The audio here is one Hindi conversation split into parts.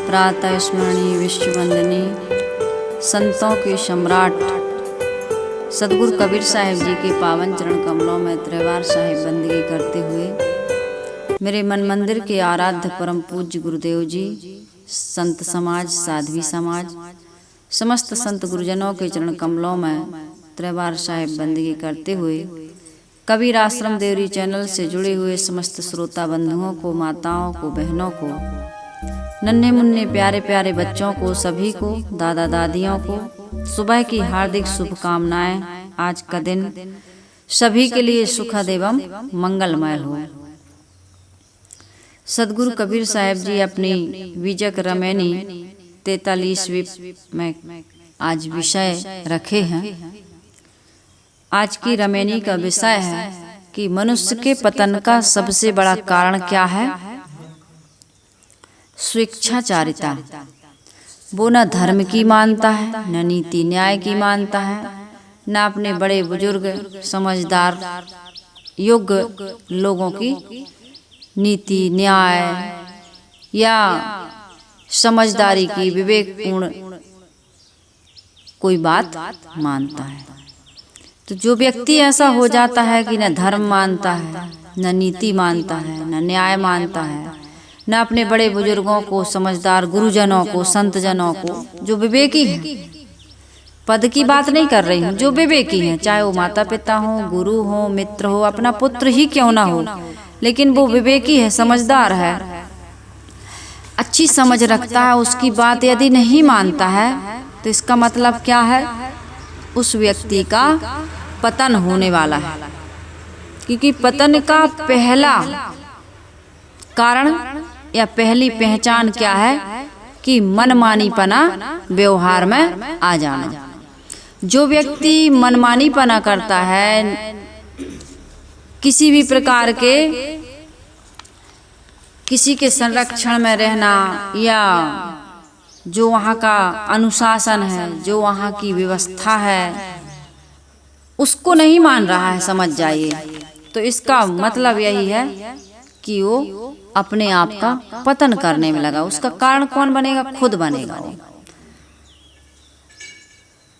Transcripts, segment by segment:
प्रातः स्मरणीय विश्ववंदनीय संतों के सम्राट सदगुरु कबीर साहिब जी के पावन चरण कमलों में त्रिवार साहिब बंदगी करते हुए मेरे मन मंदिर के आराध्य परम पूज्य गुरुदेव जी, संत समाज, साध्वी समाज, समस्त संत गुरुजनों के चरण कमलों में त्रिवार साहिब बंदगी करते हुए कबीर आश्रम देवरी चैनल से जुड़े हुए समस्त श्रोता बंधुओं को, माताओं को, बहनों को, नन्हे मुन्ने प्यारे प्यारे बच्चों को, सभी को, दादा दादियों को सुबह की हार्दिक शुभकामनाएं। आज का दिन सभी के लिए सुखद एवं मंगलमय हो। सदगुरु कबीर साहिब जी अपनी विजक रमैनी 43वीं में आज विषय रखे हैं। आज की रमैनी का विषय है कि मनुष्य के पतन का सबसे बड़ा कारण क्या है? स्वेच्छाचारिता। वो न धर्म की मानता है, न नीति न्याय की मानता है, न अपने बड़े बुजुर्ग समझदार योग्य लोगों की नीति न्याय या समझदारी की विवेकपूर्ण कोई बात मानता है। तो जो व्यक्ति ऐसा हो जाता है कि न धर्म मानता है, न नीति मानता है, न न्याय मानता है, न अपने बड़े बुजुर्गों को, समझदार गुरुजनों को, संतजनों को, जो विवेकी हैं, पद की बात नहीं कर रही हूँ, जो विवेकी हैं, चाहे वो माता पिता हो, गुरु हो, मित्र हो, अपना पुत्र ही क्यों ना हो, लेकिन वो विवेकी है, समझदार है, अच्छी समझ रखता है, उसकी बात यदि नहीं मानता है तो इसका मतलब क्या है? उस व्यक्ति का पतन होने वाला है। क्योंकि पतन का पहला कारण या पहली पहचान क्या है? कि मनमानीपना व्यवहार में आ जाना। जो व्यक्ति मनमानीपना करता है, किसी भी प्रकार के किसी के संरक्षण में रहना या जो वहाँ का अनुशासन है, जो वहाँ की व्यवस्था है, उसको नहीं मान रहा है, समझ जाइए। तो इसका मतलब यही है कि वो अपने आप का पतन करने में लगा। उसका कारण कौन बनेगा? खुद बनेगा वो।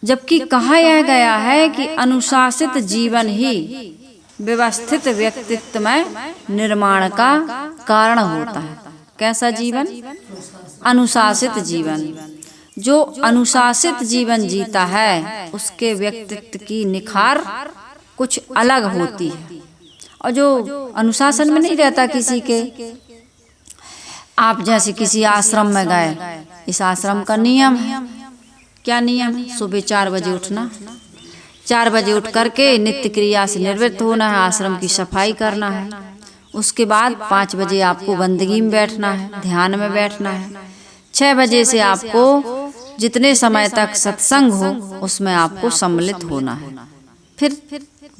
जबकि कहा यह गया है कि अनुशासित जीवन ही व्यवस्थित व्यक्तित्व में निर्माण का कारण होता है। कैसा जीवन? अनुशासित जीवन। जो अनुशासित जीवन जीता है उसके व्यक्तित्व की निखार कुछ अलग होती है। और जो अनुशासन में नहीं रहता किसी के, आप जैसे किसी आश्रम में गए, इस आश्रम का नियम है, क्या नियम है? सुबह 4 बजे उठना, 4 बजे उठ करके नित्य क्रिया से निवृत्त होना है, आश्रम की सफाई करना है। उसके बाद 5 बजे आपको बंदगी में बैठना है, ध्यान में बैठना है। 6 बजे से आपको जितने समय तक सत्संग हो उसमें आपको सम्मिलित होना है। फिर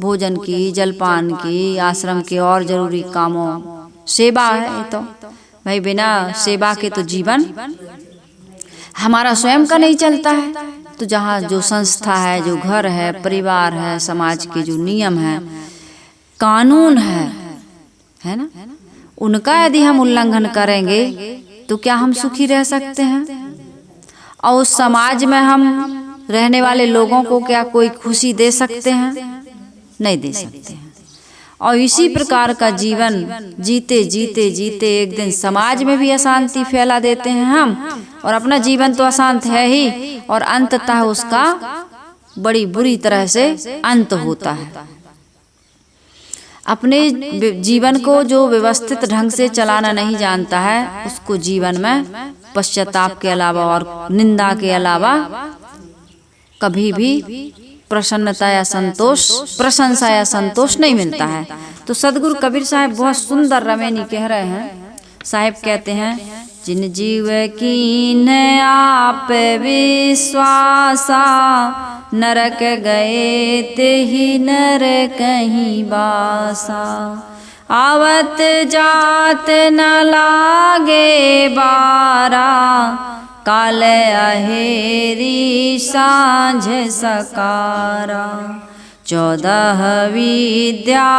भोजन की, जलपान की, आश्रम के और जरूरी कामों, सेवा है। तो भाई बिना सेवा के तो जीवन हमारा स्वयं का नहीं चलता है। तो जहाँ जो संस्था है, जो घर है, परिवार है, समाज के जो नियम है, कानून है ना, उनका यदि हम उल्लंघन करेंगे तो क्या हम सुखी रह सकते हैं? और उस समाज में हम रहने वाले लोगों को क्या कोई खुशी दे सकते हैं? नहीं दे सकते हैं। और इसी प्रकार का जीवन जीते जीते जीते एक दिन समाज में भी अशांति फैला देते हैं हम, और अपना जीवन तो अशांत है ही, और अंततः उसका बड़ी बुरी तरह से अंत होता है। अपने जीवन को जो व्यवस्थित ढंग से चलाना नहीं जानता है, उसको जीवन में पश्चाताप के अलावा और निंदा के अलावा कभी भी प्रसन्नता या संतोष, प्रशंसा या संतोष नहीं मिलता है। तो सदगुरु कबीर साहिब बहुत सुंदर रमैनी कह रहे हैं। साहिब कहते हैं, जिन जीव कीन आप विश्वासा, नरक गए ते ही नर कहीं बासा। आवत जात न लागे बारा, काल अहेरी सांझ सकारा। 14 विद्या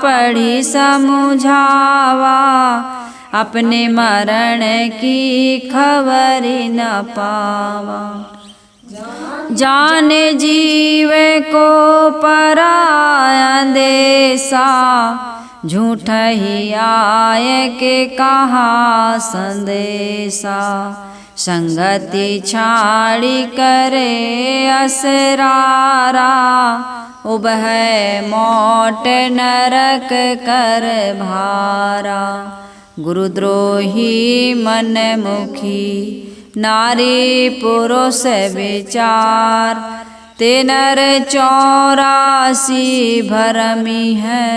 पढ़ी समुझावा, अपने मरण की खबर न पावा। जाने जीव को पराया देसा, झूठ ही आय के कहा संदेशा। संगति छाड़ी करे असरारा, उबह मोट नरक कर भारा। गुरुद्रोही मन मुखी नारी पुरुष विचार, ते नर 84 भरमी है,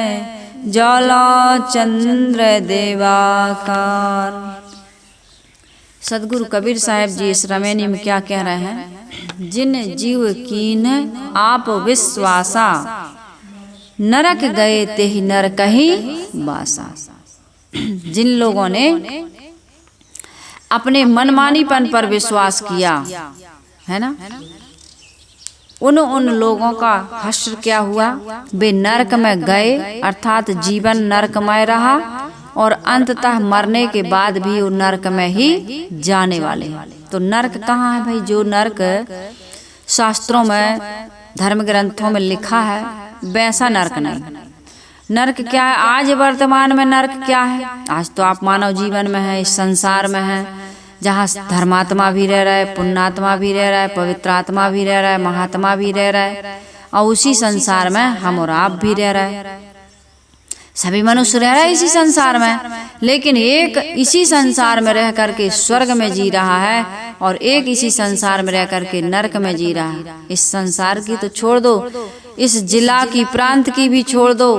ज्वाला चंद्र देवाकार। सदगुरु कबीर साहब जी इस रमैनी में क्या कह रहे हैं? जिन जीव कीन आप विश्वासा, नरक गए ते ही नरक ही वासा। जिन लोगों ने अपने मनमानीपन पर विश्वास किया है ना, उन लोगों का हश्र क्या हुआ? वे नरक में गए, अर्थात जीवन नरकमय रहा और अंततः मरने के बाद भी वो नरक में ही जाने वाले हैं। तो नरक कहाँ है भाई? जो नरक शास्त्रों में, धर्म ग्रंथों में लिखा है, वैसा नरक नहीं। नरक क्या है? आज वर्तमान में नरक क्या है? आज तो आप मानव जीवन में है, इस संसार में है, जहाँ धर्मात्मा भी रह रहा है, पुण्यात्मा भी रह रहा है, पवित्र आत्मा भी रह रहा है, महात्मा भी रह रहा है, और उसी संसार में हम और आप भी रह रहे हैं। सभी मनुष्य रह रहे हैं इसी संसार में, लेकिन एक इसी संसार में रह करके स्वर्ग में जी रहा है और एक इसी संसार में रह करके नरक में जी रहा है। इस संसार की तो छोड़ दो, इस जिला की, प्रांत की भी छोड़ दो,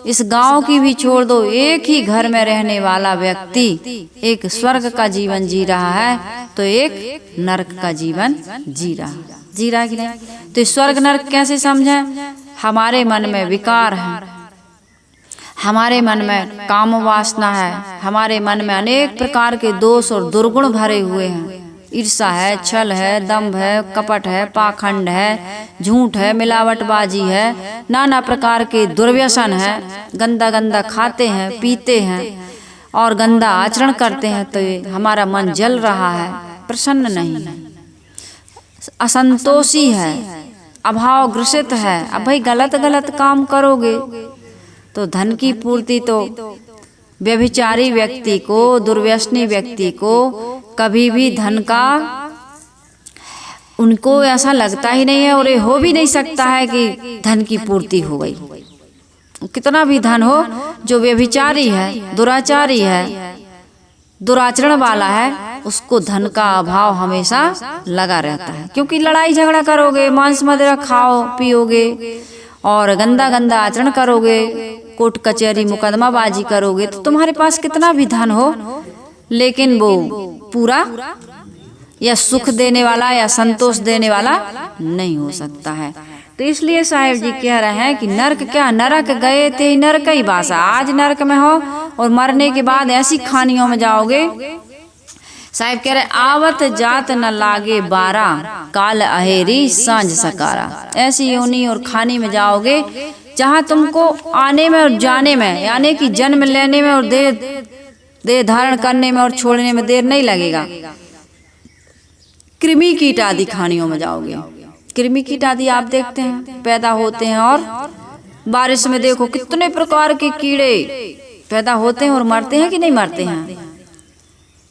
इस गांव की भी छोड़ दो, एक ही घर में रहने वाला व्यक्ति एक स्वर्ग का जीवन जी रहा है तो एक नरक का जीवन जी रहा कि नहीं? तो स्वर्ग नरक कैसे समझें? हमारे मन में विकार है, हमारे मन में काम वासना है, हमारे मन में अनेक प्रकार के दोष और दुर्गुण भरे हुए हैं। ईर्षा है, छल है, दंभ है, कपट है, पाखंड है, झूठ है, मिलावटबाजी है, नाना प्रकार के दुर्व्यसन है, गंदा गंदा खाते हैं, पीते हैं और गंदा आचरण करते हैं। तो ये हमारा मन जल रहा है, प्रसन्न नहीं है, असंतोषी है, अभाव ग्रसित है। अब भाई गलत काम करोगे तो धन की पूर्ति तो व्यभिचारी व्यक्ति को, दुर्व्यसनी व्यक्ति को कभी भी धन का, उनको ऐसा लगता ही नहीं है और ये हो भी नहीं सकता है कि धन की पूर्ति हो गई। कितना भी धन हो, जो व्यभिचारी है, दुराचारी है, दुराचरण वाला है, उसको धन का अभाव हमेशा लगा रहता है। क्योंकि लड़ाई झगड़ा करोगे, मांस मदिरा खाओ पियोगे और गंदा गंदा आचरण करोगे, कोर्ट कचहरी मुकदमाबाजी करोगे, तो तुम्हारे पास कितना भी धन हो लेकिन वो पूरा या सुख देने वाला या संतोष देने वाला नहीं हो सकता है। तो इसलिए साहेब जी कह रहे हैं कि नरक क्या? नरक गए थे नरक ही बासा। आज नरक में हो और मरने के बाद ऐसी खानियों में जाओगे। साहेब कह रहे आवत जात न लागे बारा, काल अहेरी सांझ सकारा। ऐसी योनि और खानी में जाओगे जहाँ तुमको आने में और जाने में, यानी कि जन्म लेने में और देह धारण करने में और छोड़ने में देर नहीं लगेगा। कृमि कीट आदि खानियों में जाओगे। कृमि कीट आदि आप देखते हैं पैदा होते हैं और बारिश में देखो कितने प्रकार के कीड़े पैदा होते हैं और मरते हैं कि नहीं मरते हैं।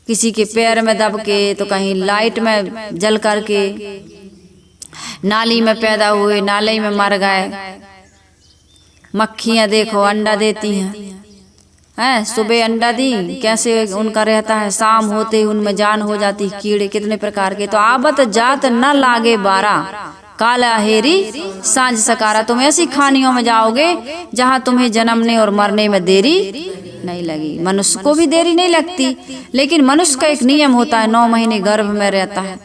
किसी के पैर में दब के, तो कहीं लाइट में जल करके, नाली में पैदा हुए नाले में मर गए। मक्खियाँ देखो अंडा देती हैं, सुबह अंडा दी, कैसे उनका रहता है, शाम होते ही उनमें जान हो जाती। कीड़े कितने प्रकार के। तो आवत जात न लागे बारा, काला हेरी सांझ सकारा। तुम ऐसी खानियों में जाओगे जहाँ तुम्हें जन्मने और मरने में देरी नहीं लगी। मनुष्य को भी देरी नहीं लगती, लेकिन मनुष्य का एक नियम होता है, 9 महीने गर्भ में रहता है,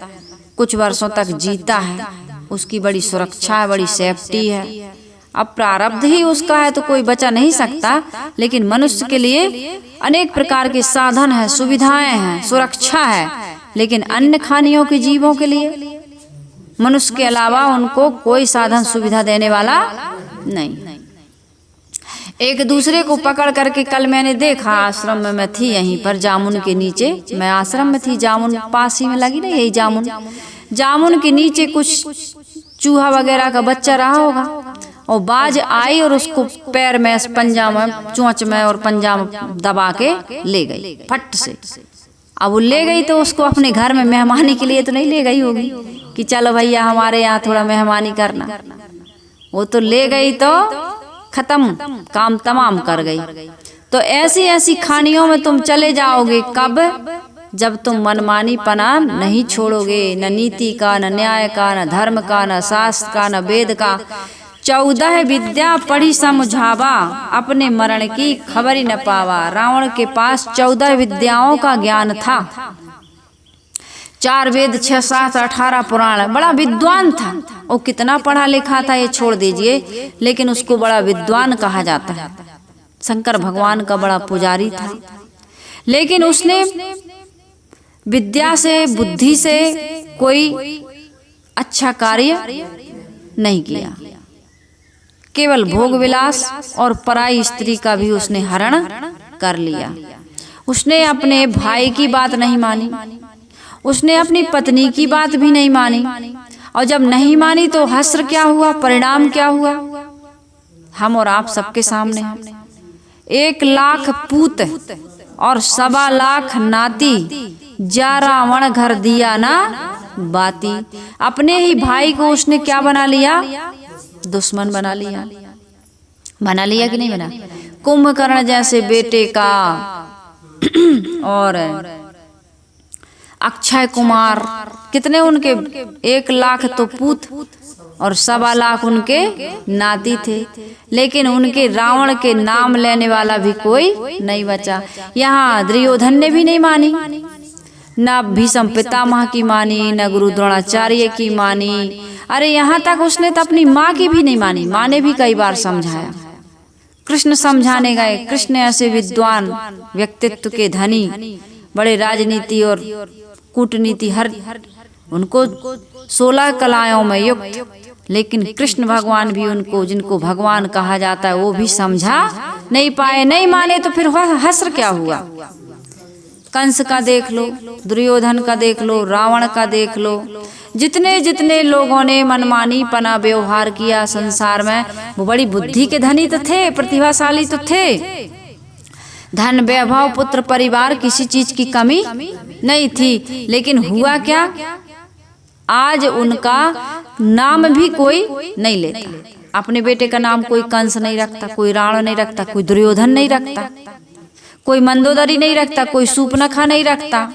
कुछ वर्षों तक जीता है, उसकी बड़ी सुरक्षा है, बड़ी सेफ्टी है। अब प्रारब्ध ही उसका है तो कोई बचा नहीं सकता, लेकिन मनुष्य के लिए अनेक प्रकार के साधन है, सुविधाएं हैं, सुरक्षा है। लेकिन अन्य खानियों के जीवों के लिए मनुष्य के अलावा उनको कोई साधन सुविधा देने वाला नहीं। एक दूसरे को पकड़ करके, कल मैंने देखा आश्रम में, मैं थी यहीं पर जामुन के नीचे, मैं आश्रम में थी, जामुन पास ही में लगी ना, यही जामुन के नीचे कुछ चूहा वगैरह का बच्चा रहा होगा, और बाज आई और उसको पैर में, पंजा में, चोंच में और पंजा में दबा के ले गई फट से। अब वो ले गई तो उसको अपने घर में मेहमानी के लिए तो नहीं ले गई होगी कि चलो भैया हमारे यहाँ थोड़ा मेहमानी करना, वो तो ले गई तो खत्म, काम तमाम कर गई। तो ऐसी ऐसी खानियों में तुम चले जाओगे कब? जब तुम मनमानी पना नहीं छोड़ोगे, न नीति का, न न्याय का, न धर्म का, न शास्त्र का, न वेद का। 14 विद्या पढ़ी समझावा, अपने मरण की खबर ही न पावा। रावण के पास 14 विद्याओं का ज्ञान था, 4 वेद, 6 शास्त्र, 18 पुराण, बड़ा विद्वान था। वो कितना पढ़ा लिखा था ये छोड़ दीजिए, लेकिन उसको बड़ा विद्वान कहा जाता है। शंकर भगवान का बड़ा पुजारी था, लेकिन उसने विद्या से, बुद्धि से कोई अच्छा कार्य नहीं किया। केवल भोग विलास और पराई स्त्री का भी उसने हरण कर लिया। उसने अपने भाई की बात नहीं मानी, उसने अपनी पत्नी की बात भी नहीं मानी, और जब नहीं मानी तो हश्र क्या हुआ, परिणाम क्या हुआ, हम और आप सबके सामने है। 1 लाख पूत और 1.25 लाख नाती, जा रावण घर दिया ना बाती। अपने ही भाई को उसने क्या बना लिया, दुश्मन बना लिया। बना लिया कि नहीं बना? कुंभकर्ण जैसे बेटे का और अक्षय कुमार, कितने उनके 1 लाख तो पूत और 1.25 लाख उनके नाती थे, लेकिन उनके रावण के नाम लेने वाला भी कोई नहीं बचा। यहाँ दुर्योधन ने भी नहीं मानी, न भीष्म पितामह की मानी, न गुरु द्रोणाचार्य की मानी। अरे यहाँ तक उसने तो अपनी माँ की भी नहीं मानी। माँ ने भी कई बार समझाया, कृष्ण समझाने गए। कृष्ण ऐसे विद्वान व्यक्तित्व के धनी, बड़े राजनीति और कूटनीति हर उनको 16 कलाओं में युक्त, लेकिन कृष्ण भगवान भी उनको, जिनको भगवान कहा जाता है, वो भी समझा नहीं पाए, नहीं माने। तो फिर हश्र क्या हुआ? कंस का देख लो, दुर्योधन का देख लो, रावण का देख लो, जितने जितने लोगों ने मनमानी पना व्यवहार किया संसार में, वो बड़ी बुद्धि के धनी तो थे, प्रतिभाशाली तो थे। धन, वैभव, पुत्र, परिवार, किसी चीज की कमी नहीं थी, लेकिन हुआ क्या? आज उनका नाम भी कोई नहीं लेता। अपने बेटे का नाम कोई कंस नहीं रखता, कोई रावण नहीं रखता, कोई दुर्योधन नहीं रखता, कोई मंदोदरी नहीं रखता, कोई सूर्पनखा नहीं रखता,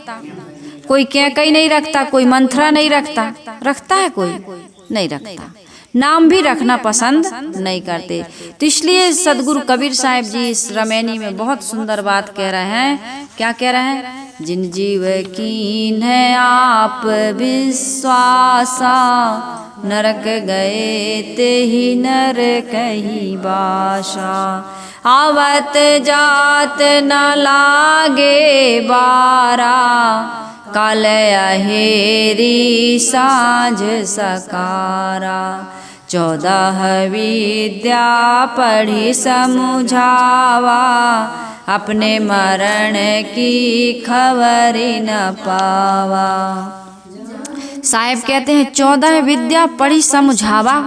कोई कैकई नहीं रखता, कोई मंथरा नहीं रखता। रखता है कोई? नहीं रखता। नाम भी रखना पसंद नहीं करते। तो इसलिए सदगुरु कबीर साहब जी इस रमैनी में बहुत सुंदर बात कह रहे हैं। क्या कह रहे हैं? जिन जीव कीन है आप विश्वासा, नरक गए ते ही नर कही बाशा। आवत जात न लागे बारा, काल अहेरी साँझ सकारा। 14 विद्या पढ़ी समझावा, अपने मरण की खबर न पावा। साहेब कहते हैं 14 विद्या पढ़ी समझावा।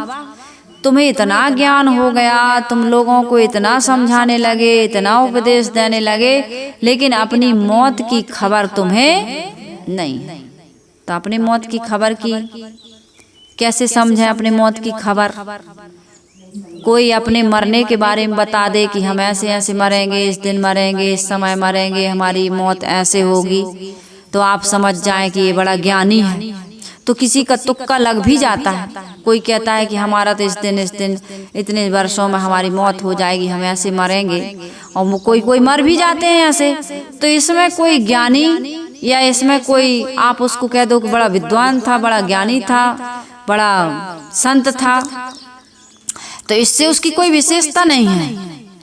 तुम्हें इतना ज्ञान हो गया, तुम लोगों को इतना समझाने लगे, इतना उपदेश देने लगे, लेकिन अपनी मौत की खबर तुम्हें नहीं। तो अपने मौत की खबर की कैसे समझे? अपने मौत की खबर कोई अपने मरने के बारे में बता दे कि हम ऐसे ऐसे मरेंगे, इस दिन मरेंगे, इस समय मरेंगे, हमारी मौत ऐसे होगी, तो आप समझ जाएं कि ये बड़ा ज्ञानी है। तो किसी का तुक्का लग भी जाता है। कोई कहता है कि हमारा तो इस दिन इतने वर्षों में हमारी मौत हो जाएगी, हम ऐसे मरेंगे, और कोई मर भी जाते हैं ऐसे। तो इसमें कोई ज्ञानी या इसमें कोई आप उसको कह दो कि बड़ा विद्वान था, बड़ा ज्ञानी था, बड़ा संत था, तो इससे उसकी कोई विशेषता नहीं है।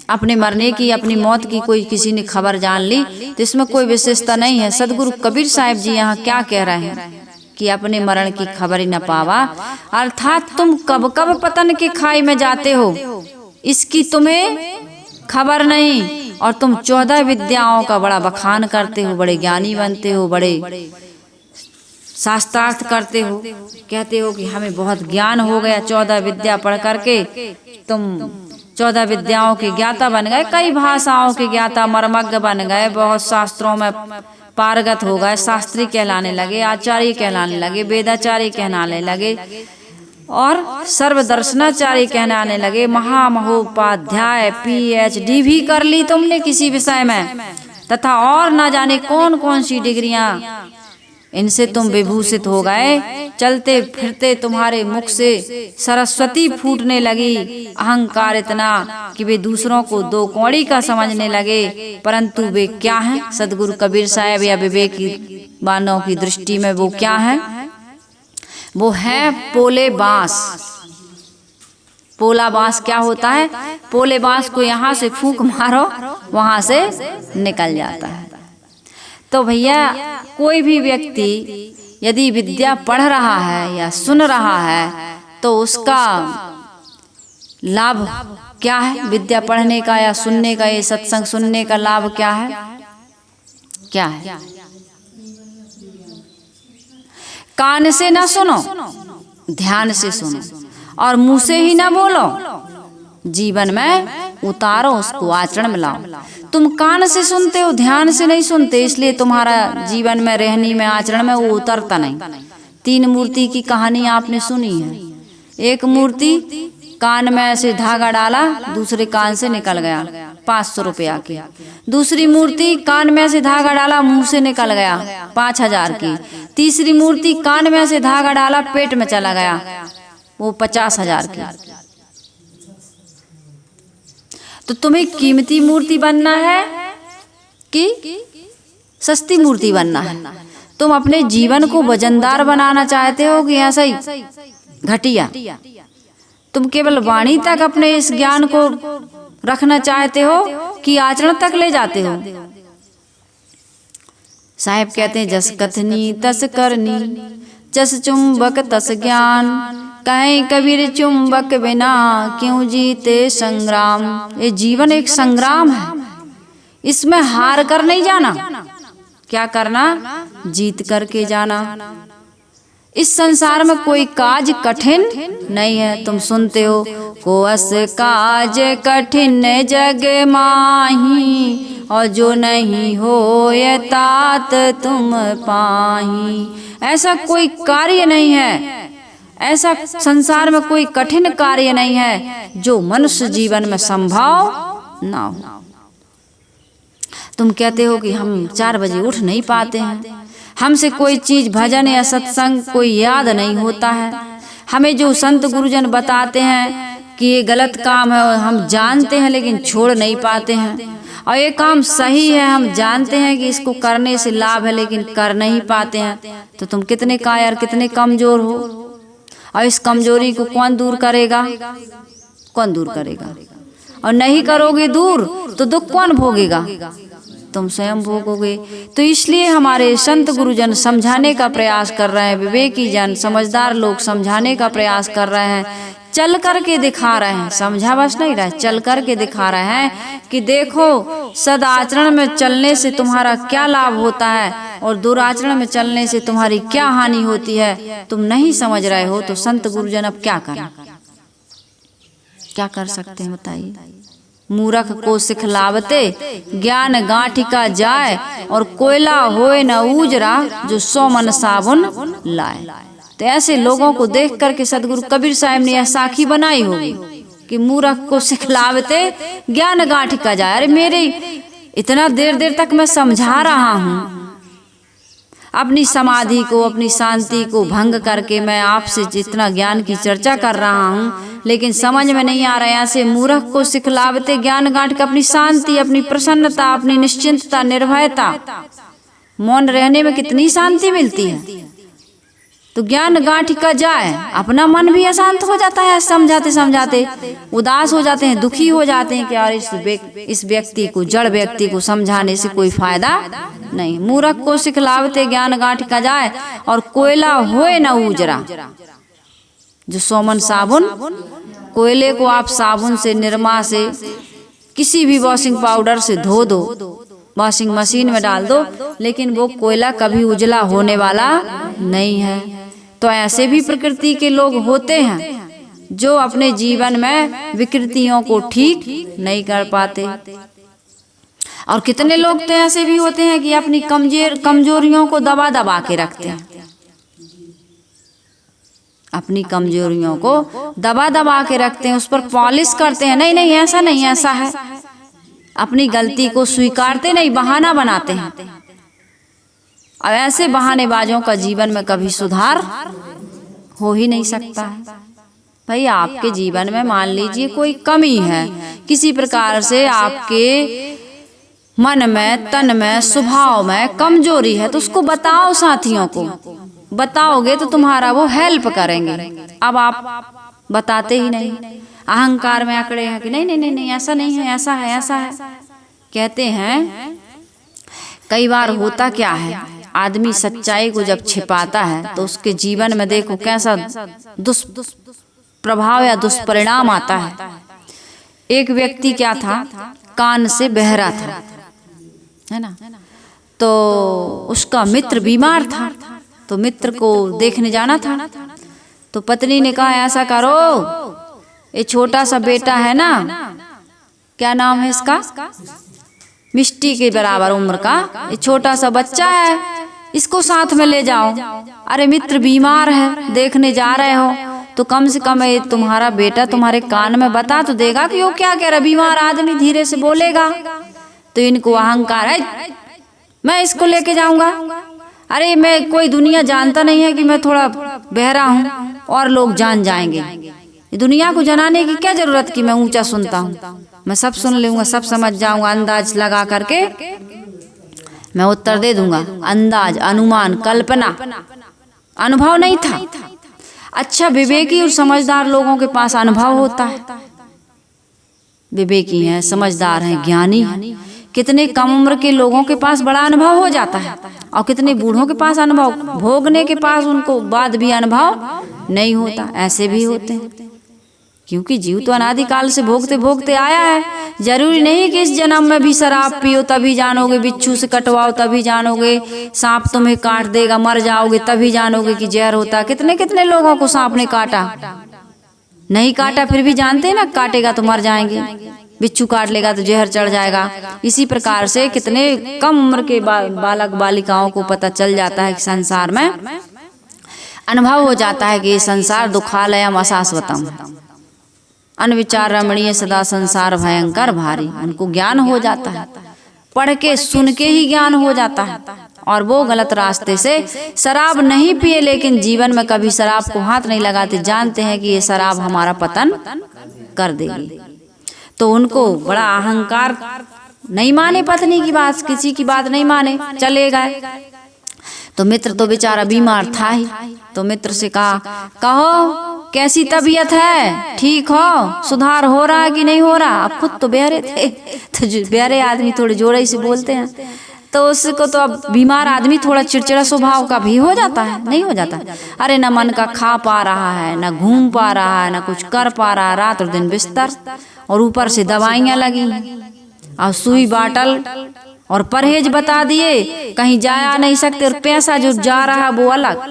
अपने मरने की, अपनी मौत की कोई किसी ने खबर जान ली तो इसमें कोई विशेषता नहीं है। सदगुरु कबीर साहब जी यहाँ क्या कह रहे हैं कि अपने मरण की खबर ही न पावा, अर्थात तुम कब कब पतन के खाई में जाते हो, इसकी तुम्हें खबर नहीं, और तुम 14 विद्याओं का बड़ा बखान करते हो, बड़े ज्ञानी बनते हो, बड़े शास्त्रार्थ करते हो, कहते हो कि हमें बहुत ज्ञान हो गया 14 विद्या पढ़ करके। तुम 14 विद्याओं के ज्ञाता बन गए, कई भाषाओं के ज्ञाता मर्मज्ञ बन गए, बहुत शास्त्रों में पारगत हो गए, शास्त्री कहलाने लगे, आचार्य कहलाने लगे, वेदाचार्य कहलाने लगे और सर्वदर्शनाचार्य कहलाने लगे, महामहोपाध्याय PhD भी कर ली तुमने किसी विषय में, तथा और ना जाने कौन कौन सी डिग्रियां, इनसे तुम विभूषित हो गए। चलते फिरते तुम्हारे मुख से सरस्वती फूटने लगी, अहंकार इतना कि वे दूसरों को दो कौड़ी का समझने लगे, परंतु वे क्या हैं? सदगुरु कबीर साहब या विवेकीवानों की दृष्टि में वो क्या हैं? वो है पोले बांस। पोला बांस क्या होता है? पोले बांस को यहाँ से फूंक मारो, वहां से निकल जाता है। तो भैया कोई भी व्यक्ति यदि विद्या पढ़ रहा है या सुन रहा है तो उसका लाभ क्या है? विद्या पढ़ने का या सुनने का, ये सत्संग सुनने का लाभ क्या है? क्या है? कान से ना सुनो, ध्यान से सुनो, और मुंह से ही ना बोलो, जीवन में उतारो, उसको आचरण में लाओ। तुम कान से सुनते हो, ध्यान से नहीं सुनते, इसलिए तुम्हारा जीवन में, रहनी में, आचरण में वो उतरता नहीं। 3 मूर्ति की कहानी आपने सुनी है। एक मूर्ति कान में ऐसे धागा डाला, दूसरे कान से निकल गया, 500 रुपया की। दूसरी मूर्ति कान में से धागा डाला, मुंह से निकल गया, 5000 की। तीसरी मूर्ति कान में से धागा डाला, पेट में चला गया, वो 50,000 की। तो तुम्हें कीमती मूर्ति बनना है कि सस्ती मूर्ति बनना है? तुम अपने जीवन को वजनदार बनाना चाहते हो कि ऐसा ही घटिया? तुम केवल वाणी तक अपने इस ज्ञान को रखना चाहते हो कि आचरण तक ले जाते हो? साहेब कहते हैं, जस कथनी तस करनी, जस चुंबक तस ज्ञान, कहें कबीर चुंबक बिना क्यों जीते संग्राम। ये जीवन एक संग्राम है, इसमें हार कर नहीं जाना। क्या करना? जीत करके जाना। इस संसार में कोई काज कठिन नहीं है। तुम सुनते हो, कोस काज कठिन जग माही, और जो नहीं हो ये तात तुम पाही। ऐसा कोई कार्य नहीं है, ऐसा संसार में कोई कठिन कार्य नहीं है जो मनुष्य जीवन में संभव ना हो। तुम कहते हो कि हम 4 बजे उठ नहीं पाते हैं, हमसे कोई चीज भजन या सत्संग कोई याद नहीं होता है, हमें जो संत गुरुजन बताते हैं कि ये गलत काम है हम जानते हैं लेकिन छोड़ नहीं पाते हैं, और ये काम सही है हम जानते हैं कि इसको करने से लाभ है लेकिन कर नहीं पाते हैं। तो तुम कितने कायर, कितने कमजोर हो, और इस कमजोरी को कौन दूर करेगा? कौन दूर करेगा? और नहीं करोगे दूर तो दुख कौन भोगेगा? तुम स्वयं भोगोगे। तो इसलिए हमारे संत गुरुजन समझाने का प्रयास कर रहे हैं, विवेकी जन, समझदार लोग समझाने का प्रयास कर रहे हैं, चल करके दिखा रहे हैं। समझा बस नहीं रहे, चल करके दिखा रहे हैं कि देखो सदाचरण में चलने से तुम्हारा क्या लाभ होता है और दुराचरण में चलने से तुम्हारी क्या हानि होती है। तुम नहीं समझ रहे हो तो संत गुरुजन अब क्या करें? क्या कर सकते हैं बताइए? मूर्ख को सिखलावते ज्ञान गांठिका जाए, और कोयला होए न उजरा जो 100 मन साबुन लाए। तो ऐसे लोगों को देख करके सदगुरु कबीर साहब ने यह साखी बनाई होगी कि मूर्ख को सिखलावते ज्ञान गांठिका जाए। अरे मेरे इतना देर तक मैं समझा रहा हूँ, अपनी समाधि को, अपनी शांति को भंग करके मैं आपसे जितना ज्ञान की चर्चा कर रहा हूँ, लेकिन समझ में नहीं आ रहा है। ऐसे मूर्ख को सिखलावते ज्ञान गांठ के अपनी शांति, अपनी प्रसन्नता, अपनी निश्चिंतता, निर्भयता, मौन रहने में कितनी शांति मिलती है। तो ज्ञान गांठिका जाए, अपना मन भी अशांत हो जाता है, समझाते समझाते उदास हो जाते हैं, दुखी हो जाते हैं कि यार इस व्यक्ति को, जड़ व्यक्ति को समझाने से कोई फायदा नहीं। मूर्ख को सिखलावते ज्ञान गांठिका जाए, और कोयला होए न उजरा जो 100 मन साबुन। कोयले को आप साबुन से, निरमा से किसी भी वॉशिंग पाउडर से धो दो, वॉशिंग मशीन में डाल दो, लेकिन वो कोयला कभी उजला होने वाला नहीं है। तो ऐसे भी प्रकृति के लोग होते हैं जो अपने जीवन में विकृतियों को ठीक नहीं कर पाते। और कितने लोग तो ऐसे भी होते हैं कि अपनी कमजोरियों को दबा दबा के रखते हैं, अपनी कमजोरियों को दबा दबा के रखते हैं, उस पर पॉलिश करते हैं, नहीं नहीं ऐसा नहीं ऐसा है, अपनी गलती को स्वीकारते नहीं, बहाना बनाते हैं। और ऐसे बहानेबाजों का जीवन में कभी सुधार हो ही नहीं सकता है। भाई आपके जीवन में मान लीजिए कोई कमी है, किसी प्रकार से आपके मन में, तन में, स्वभाव में कमजोरी है, तो उसको बताओ, साथियों को बताओगे तो तुम्हारा वो हेल्प करेंगे। अब आप बताते ही नहीं, अहंकार में अकड़े हैं कि नहीं नहीं नहीं नहीं ऐसा नहीं है, ऐसा है, ऐसा है कहते हैं। कई बार होता क्या है, आदमी सच्चाई को जब छिपाता है तो उसके जीवन में देखो कैसा दुष्प्रभाव या दुष्परिणाम आता है। एक व्यक्ति क्या था, कान से बहरा था, है ना, तो उसका मित्र बीमार था, तो मित्र को देखने जाना था। तो पत्नी ने कहा ऐसा करो, ये छोटा सा बेटा है ना, क्या नाम है इसका, मिष्टी के बराबर उम्र का ये छोटा सा बच्चा है, इसको साथ में ले जाओ। अरे मित्र बीमार है, देखने जा रहे हो तो कम से कम ये तुम्हारा बेटा तुम्हारे कान में बता तो देगा कि वो क्या कह रहा, बीमार आदमी धीरे से बोलेगा। तो इनको अहंकार है, मैं इसको लेके जाऊंगा, अरे मैं कोई दुनिया जानता नहीं है कि मैं थोड़ा बहरा हूँ और लोग जान जाएंगे, दुनिया को जनाने की क्या जरूरत कि मैं ऊंचा सुनता हूँ, मैं सब सुन लूंगा, सब समझ जाऊंगा, अंदाज लगा करके मैं उत्तर दे दूंगा। अंदाज, अनुमान, कल्पना, अनुभव नहीं था। अच्छा विवेकी और समझदार लोगों के पास अनुभव होता है, विवेकी हैं, समझदार हैं, ज्ञानी हैं। कितने कम उम्र के लोगों के पास बड़ा अनुभव हो जाता है और कितने बूढ़ों के पास अनुभव भोगने के पास उनको बाद भी अनुभव नहीं होता। ऐसे भी होते हैं, क्योंकि जीव तो अनादिकाल से भोगते भोगते आया है। जरूरी नहीं कि इस जन्म में भी शराब पियो तभी जानोगे, बिच्छू से कटवाओ तभी जानोगे, सांप तुम्हें काट देगा मर जाओगे तभी जानोगे कि जहर होता। कितने कितने लोगों को सांप ने काटा, नहीं काटा फिर भी जानते ना काटेगा तो मर जाएंगे, बिच्छू काट लेगा तो जहर चढ़ जाएगा। इसी प्रकार से कितने कम उम्र के बालक बालिकाओं को पता चल जाता है कि संसार में अनुभव हो जाता है कि ये संसार दुखालयम अशाश्वतम, अनविचार रमणीय सदा संसार भयंकर भारी। उनको ज्ञान हो जाता है, पढ़ के सुन के ही ज्ञान हो जाता है, और वो गलत रास्ते से शराब नहीं पिए लेकिन जीवन में कभी शराब को हाथ नहीं लगाते, जानते हैं कि ये शराब हमारा पतन कर देगी। तो उनको बड़ा अहंकार, नहीं माने पत्नी की बात, किसी की बात नहीं माने, चले गए। तो मित्र तो बेचारा बीमार था ही, तो मित्र से कहा, कहो कैसी तबीयत है, ठीक हो, सुधार हो रहा है कि नहीं हो रहा। अब खुद तो बहरे थे, तो जो बहरे आदमी थोड़े जोरे से बोलते हैं, तो उसको तो अब बीमार आदमी थोड़ा चिड़चिड़ा स्वभाव का भी हो जाता है, नहीं हो जाता। अरे न मन का खा पा रहा है, न घूम पा रहा है, न कुछ कर पा रहा है, रात और दिन बिस्तर, और ऊपर से दवाइयाँ लगी और सुई बाटल और परहेज बता दिए, कहीं जाया नहीं सकते, और पैसा जो जा रहा है वो अलग,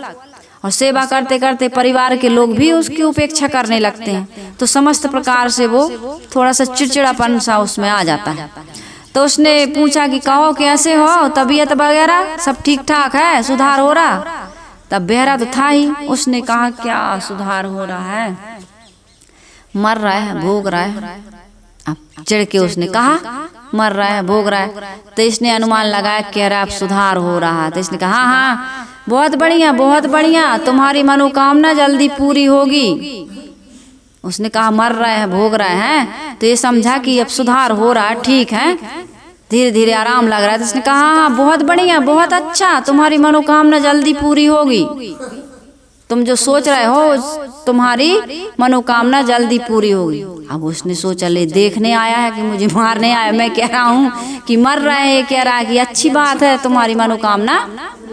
और सेवा करते करते परिवार के लोग भी उसकी उपेक्षा करने लगते हैं। तो समस्त प्रकार से वो थोड़ा सा चिड़चिड़ापन सा उसमें आ जाता है। तो उसने पूछा कि कहो कैसे हो, तबीयत वगैरह सब ठीक ठाक है, सुधार हो रहा। तब बहरा तो था ही, उसने कहा क्या सुधार हो रहा है, मर रहा है, भोग रहा है। अब चिढ़ के उसने कहा मर रहा है, भोग रहा है। तो इसने अनुमान लगाया कह रहा है अब सुधार हो रहा है। तो इसने कहा हाँ हाँ बहुत बढ़िया बहुत बढ़िया, तुम्हारी मनोकामना जल्दी पूरी होगी। उसने कहा मर रहे हैं, भोग रहे हैं, तो ये समझा कि अब सुधार हो रहा है, ठीक है, धीरे धीरे आराम लग रहा है। तो उसने कहा हाँ बहुत बढ़िया बहुत अच्छा, तुम्हारी मनोकामना जल्दी पूरी होगी, तुम जो सोच रहे हो तुम्हारी मनोकामना जल्दी पूरी होगी। अब उसने सोचा ले देखने आया है कि मुझे मारने आया, मैं कह रहा हूँ कि मर रहे हैं, ये कह रहा है कि अच्छी बात है तुम्हारी मनोकामना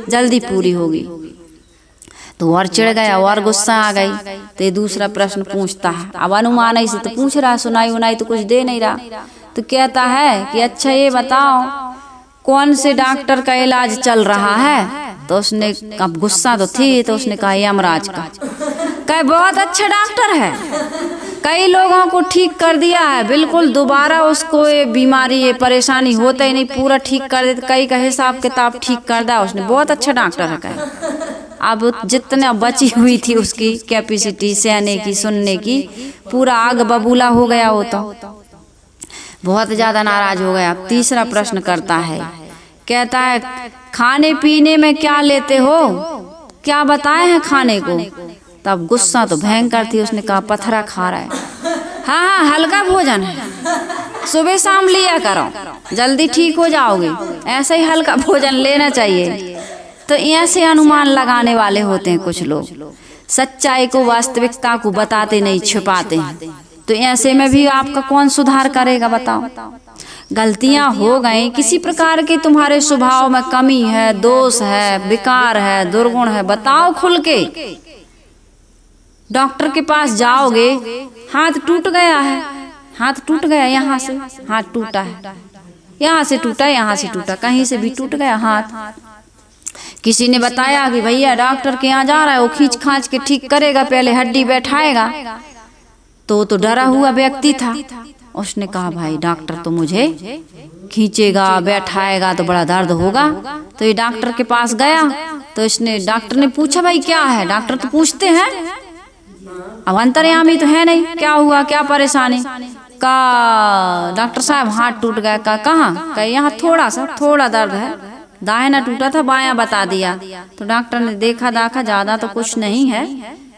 जल्दी पूरी होगी। तो और चिढ़ गया और गुस्सा आ गई। तो ये दूसरा प्रश्न पूछता है, अब अनुमान ऐसे तो पूछ रहा, सुनाई उनाई तो कुछ दे नहीं रहा। तो कहता है कि अच्छा ये बताओ कौन से डॉक्टर का इलाज चल रहा है? तो उसने, अब गुस्सा तो थी, तो उसने कहा यमराज का। कहे बहुत अच्छा डॉक्टर है, कई लोगों को ठीक कर दिया है, बिल्कुल दोबारा उसको ये बीमारी ये परेशानी होता ही नहीं, पूरा ठीक कर देता, कई का हिसाब किताब ठीक कर दिया उसने, बहुत अच्छा डॉक्टर है। कहे अब जितना बची हुई थी उसकी कैपेसिटी सहने की सुनने की, पूरा आग बबूला हो गया हो, तो बहुत ज्यादा नाराज हो गया। अब तीसरा प्रश्न करता है, कहता है खाने पीने में क्या लेते हो, क्या बताए हैं खाने को? तब गुस्सा तो भयंकर थी, उसने कहा पथरा खा रहा है। हाँ हल्का भोजन है, सुबह शाम लिया करो, जल्दी ठीक हो जाओगे, ऐसा ही हल्का भोजन लेना चाहिए। तो ऐसे अनुमान लगाने वाले होते हैं कुछ लोग, सच्चाई को वास्तविकता को बताते नहीं, छिपाते हैं। तो ऐसे में भी आपका कौन सुधार करेगा बताओ? गलतियां हो गई, किसी प्रकार के तुम्हारे स्वभाव में कमी है, दोष है, विकार है, दुर्गुण है, बताओ खुल के। डॉक्टर के पास जाओगे, हाथ टूट गया है, हाथ टूट गया, यहाँ से हाथ टूटा है, यहाँ से टूटा, यहाँ से टूटा, कहीं से भी टूट गया हाथ। किसी ने बताया कि भैया डॉक्टर के यहाँ जा रहा है, वो खींच खांच के ठीक करेगा, पहले हड्डी बैठाएगा। तो डरा हुआ व्यक्ति था, उसने कहा भाई डॉक्टर तो मुझे खींचेगा बैठाएगा तो बड़ा दर्द होगा। तो ये डॉक्टर के पास गया, तो इसने, डॉक्टर ने पूछा भाई क्या है? डॉक्टर तो पूछते हैं, अब अंतर्यामी तो है नहीं, क्या हुआ, क्या परेशानी? का डॉक्टर साहब हाथ टूट गया। का कहाँ? का यहाँ थोड़ा दर्द है, दाहिना टूटा था, बायां बता दिया। तो डॉक्टर ने देखा दाखा, ज्यादा तो कुछ नहीं है,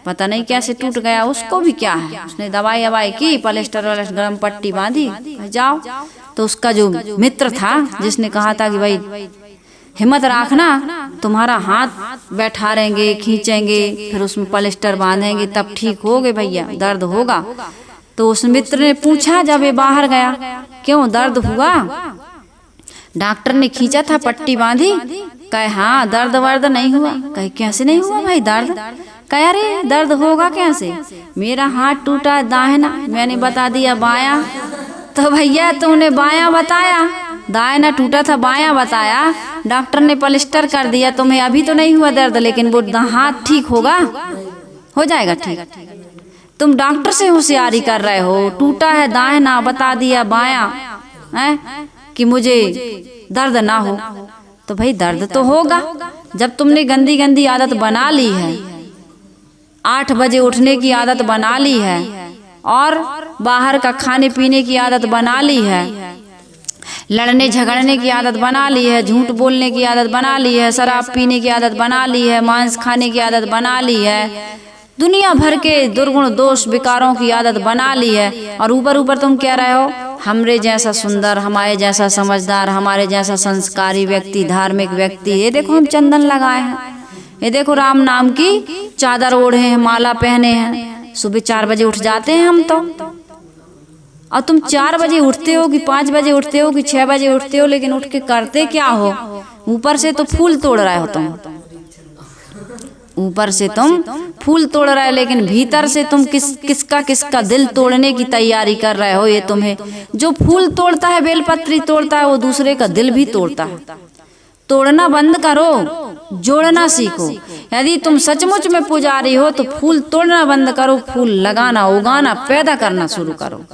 पता नहीं कैसे टूट गया, उसको भी क्या है। उसने दवाई ववाई की, प्लास्टर गरम पट्टी बांधी, जाओ। तो उसका जो मित्र था जिसने कहा था कि भाई हिम्मत रखना, तुम्हारा हाथ बैठा रहेंगे, खींचेंगे, फिर उसमें प्लास्टर बांधेंगे, तब ठीक होगे भैया, दर्द होगा। तो उस मित्र ने पूछा जब ये बाहर गया, क्यों दर्द हुआ? डॉक्टर ने खींचा था, पट्टी बांधी। कहे हाँ दर्द वर्द नहीं हुआ। कहे कैसे नहीं हुआ भाई दर्द? कहे अरे दर्द होगा कैसे, मेरा हाथ टूटा दाहिना, मैंने बता दिया बायां। तो भैया तुमने बायां बताया, दाहिना टूटा था बायां बताया, डॉक्टर ने प्लास्टर कर दिया, तुम्हें अभी तो नहीं हुआ दर्द, लेकिन वो हाथ ठीक होगा, हो जाएगा ठीक। तुम डॉक्टर से होशियारी कर रहे हो, टूटा है दाहिना, बता दिया बायां है कि मुझे दर्द ना हो। तो भाई दर्द तो होगा, जब तुमने गंदी गंदी आदत बना ली है, 8 बजे उठने की आदत बना ली है, और बाहर का खाने पीने की आदत बना ली है, लड़ने झगड़ने की आदत बना ली है, झूठ बोलने की आदत बना ली है, शराब पीने की आदत बना ली है, मांस खाने की आदत बना ली है, दुनिया भर के दुर्गुण दोष विकारों की आदत बना ली है। और ऊपर तुम कह रहे हो हमरे जैसा सुंदर, हमारे जैसा समझदार, हमारे जैसा संस्कारी व्यक्ति, धार्मिक व्यक्ति, ये देखो हम चंदन लगाए हैं, ये देखो राम नाम की चादर ओढ़े हैं, माला पहने हैं, सुबह 4 बजे उठ जाते हैं हम तो। और तुम 4 बजे उठते हो कि 5 बजे उठते हो कि 6 बजे उठते हो, लेकिन उठ के करते क्या हो? ऊपर से तो फूल तोड़ रहे हो तुम, ऊपर से तुम फूल तोड़ रहे हो, लेकिन भीतर से तुम किसका दिल तोड़ने की तैयारी कर रहे हो। ये तुम्हें जो फूल तोड़ता है, बेलपत्री तोड़ता है, वो दूसरे का दिल भी तोड़ता है। तोड़ना बंद करो, जोड़ना सीखो। यदि तुम सचमुच में पुजारी हो तो फूल तोड़ना बंद करो, फूल लगाना, उगाना, पैदा करना शुरू करो।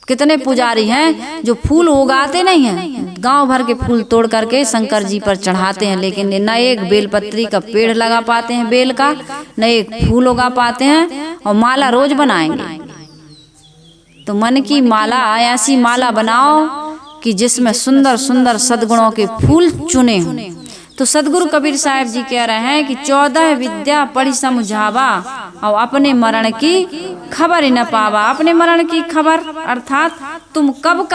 कितने पुजारी हैं जो फूल उगाते नहीं हैं, गांव भर के फूल तोड़ करके शंकर जी पर चढ़ाते हैं, लेकिन न एक बेलपत्री का पेड़ लगा पाते हैं बेल का, न एक फूल उगा पाते हैं, और माला रोज बनाएंगे। तो मन की माला, ऐसी माला बनाओ कि जिसमें सुंदर सुंदर सद्गुणों के फूल चुने हों। तो सदगुरु कबीर साहब जी कह रहे हैं कि 14 विद्या पढ़ी समझावा, और अपने मरण की खबर ही न पावा। अपने मरण की खबर अर्थात तुम कब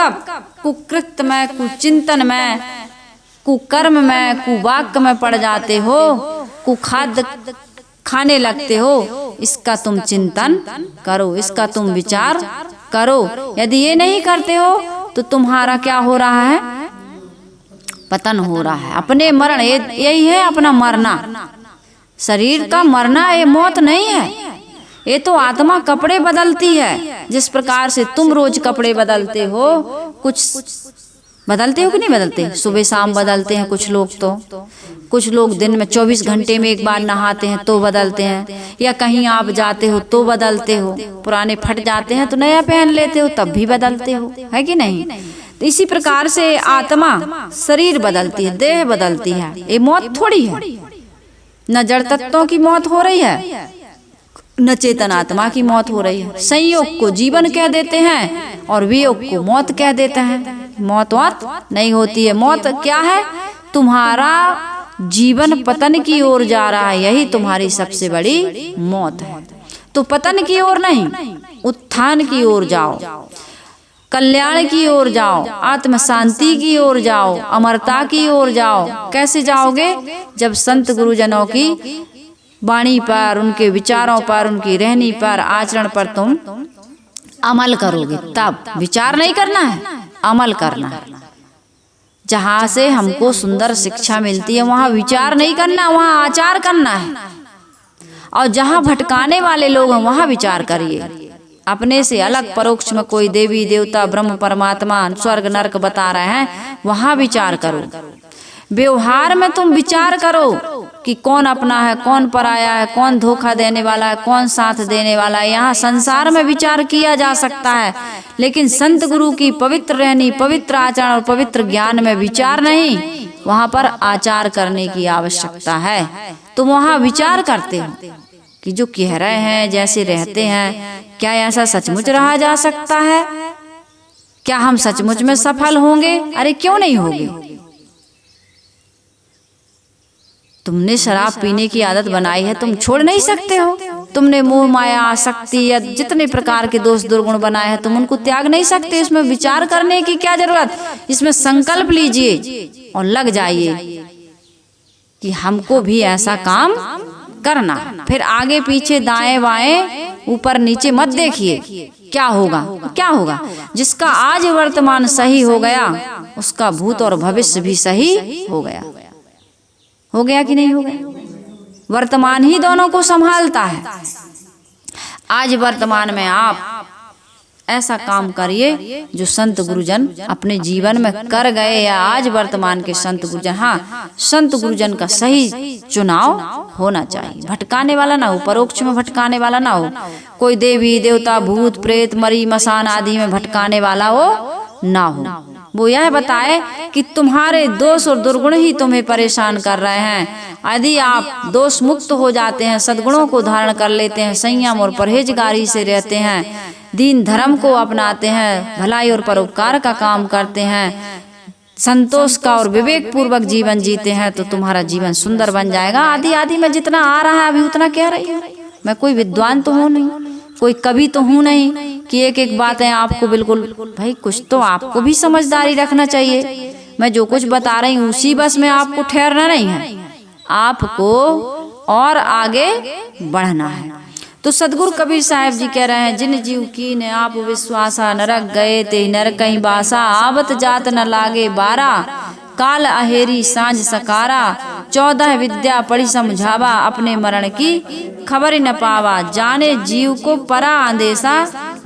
कुकृत्य में, कुचिंतन में, कुकर्म में, कुवाक्य में पड़ जाते हो, कुखाद्य खाने लगते हो, इसका तुम चिंतन करो, इसका तुम विचार करो। यदि ये नहीं करते हो तो तुम्हारा क्या हो रहा है? पतन हो रहा है। अपने मरण, यही है अपना मरना, शरीर का मरना, ये मौत नहीं है। ये तो आत्मा कपड़े बदलती है, जिस प्रकार से तुम रोज कपड़े बदलते हो, कुछ बदलते हो कि नहीं बदलते? सुबह शाम बदलते हैं कुछ लोग, तो कुछ लोग दिन में 24 घंटे में एक बार नहाते हैं तो बदलते हैं, या कहीं आप जाते हो तो बदलते हो, पुराने फट जाते हैं तो नया पहन लेते हो तब भी बदलते हो, है कि नहीं? तो इसी प्रकार से आत्मा शरीर बदलती है, देह बदलती है, ये मौत थोड़ी है। न जड़ तत्वों की मौत हो रही है, न चेतन आत्मा की मौत हो रही है। संयोग को जीवन कह देते हैं और वियोग को मौत कह देते हैं। मौत नहीं होती है। मौत क्या है? तुम्हारा जीवन पतन की ओर जा रहा है, यही तुम्हारी सबसे बड़ी मौत है। तो पतन की ओर नहीं, उत्थान की ओर जाओ, कल्याण की ओर जाओ, आत्म शांति की ओर जाओ, अमरता की ओर जाओ। कैसे जाओगे? जब संत गुरुजनों की वाणी पर, उनके विचारों पर, उनकी रहनी पर, आचरण पर तुम अमल करोगे, तब। विचार नहीं करना है, अमल करना है। जहाँ से हमको सुंदर शिक्षा मिलती है वहाँ विचार नहीं करना, वहाँ आचार करना है। और जहाँ भटकाने वाले लोग हैं वहाँ विचार करिए। अपने से अलग परोक्ष में कोई देवी देवता, ब्रह्म, परमात्मा, स्वर्ग, नरक बता रहे हैं, वहाँ विचार करो। व्यवहार में तुम विचार करो कि कौन अपना है, कौन पराया है, कौन धोखा देने वाला है, कौन साथ देने वाला है। यहाँ संसार में विचार किया जा सकता है, लेकिन संत गुरु की पवित्र रहनी, पवित्र आचरण और पवित्र ज्ञान में विचार नहीं, वहाँ पर आचार करने की आवश्यकता है। तुम वहाँ विचार करते हो कि जो कह रहे हैं, जैसे रहते हैं, क्या ऐसा सचमुच रहा जा सकता है? क्या हम सचमुच में सफल होंगे? अरे क्यों नहीं होंगे? तुमने शराब पीने की आदत बनाई है, तुम छोड़ नहीं सकते हो। तुमने मोह माया आसक्ति या जितने प्रकार के दोष दुर्गुण बनाए हैं, तुम उनको त्याग नहीं सकते। इसमें विचार करने की क्या जरूरत? इसमें संकल्प लीजिए और लग जाइए कि हमको भी ऐसा काम करना। फिर आगे पीछे, दाएं बाएं, ऊपर नीचे मत देखिए। क्या होगा? क्या होगा? जिसका आज वर्तमान सही हो गया, उसका भूत और भविष्य भी सही हो गया। हो गया कि नहीं हो गया? वर्तमान ही दोनों को संभालता है। आज वर्तमान में आप ऐसा काम करिए जो संत गुरुजन अपने जीवन में कर गए, या आज वर्तमान के संत गुरुजन, हाँ, संत गुरुजन का सही चुनाव होना चाहिए। भटकाने वाला ना हो, परोक्ष में भटकाने वाला ना हो, कोई देवी देवता, भूत प्रेत, मरी मसान आदि में भटकाने वाला हो ना हो। वो यह बताए कि तुम्हारे दोष और दुर्गुण ही तुम्हें परेशान कर रहे हैं। यदि आप दोष मुक्त हो जाते हैं, सद्गुणों को धारण कर लेते हैं, संयम और परहेजगारी से रहते हैं, दीन धर्म को अपनाते हैं, भलाई और परोपकार का काम करते हैं, संतोष का और विवेक पूर्वक जीवन जीते हैं, तो तुम्हारा जीवन सुंदर बन जाएगा। आदि आदि में जितना आ रहा है अभी उतना कह रही हूँ। मैं कोई विद्वान तो हूँ नहीं, कोई कवि तो हूँ नहीं कि एक एक बातें आपको बिल्कुल, भाई कुछ तो आपको भी समझदारी रखना चाहिए। मैं जो कुछ बता रही हूँ उसी बस में आपको ठहरना नहीं है, आपको और आगे बढ़ना है। तो सदगुरु कबीर साहब जी कह रहे हैं, जिन जीव की ने आप विश्वासा, नरक गए ते नरक कहीं बासा, आवत जात न लागे बारा, काल अहेरी सांझ सकारा, 14 विद्या पढ़ी समझावा, अपने मरण की खबर न पावा, जाने जीव को परा अंदेशा,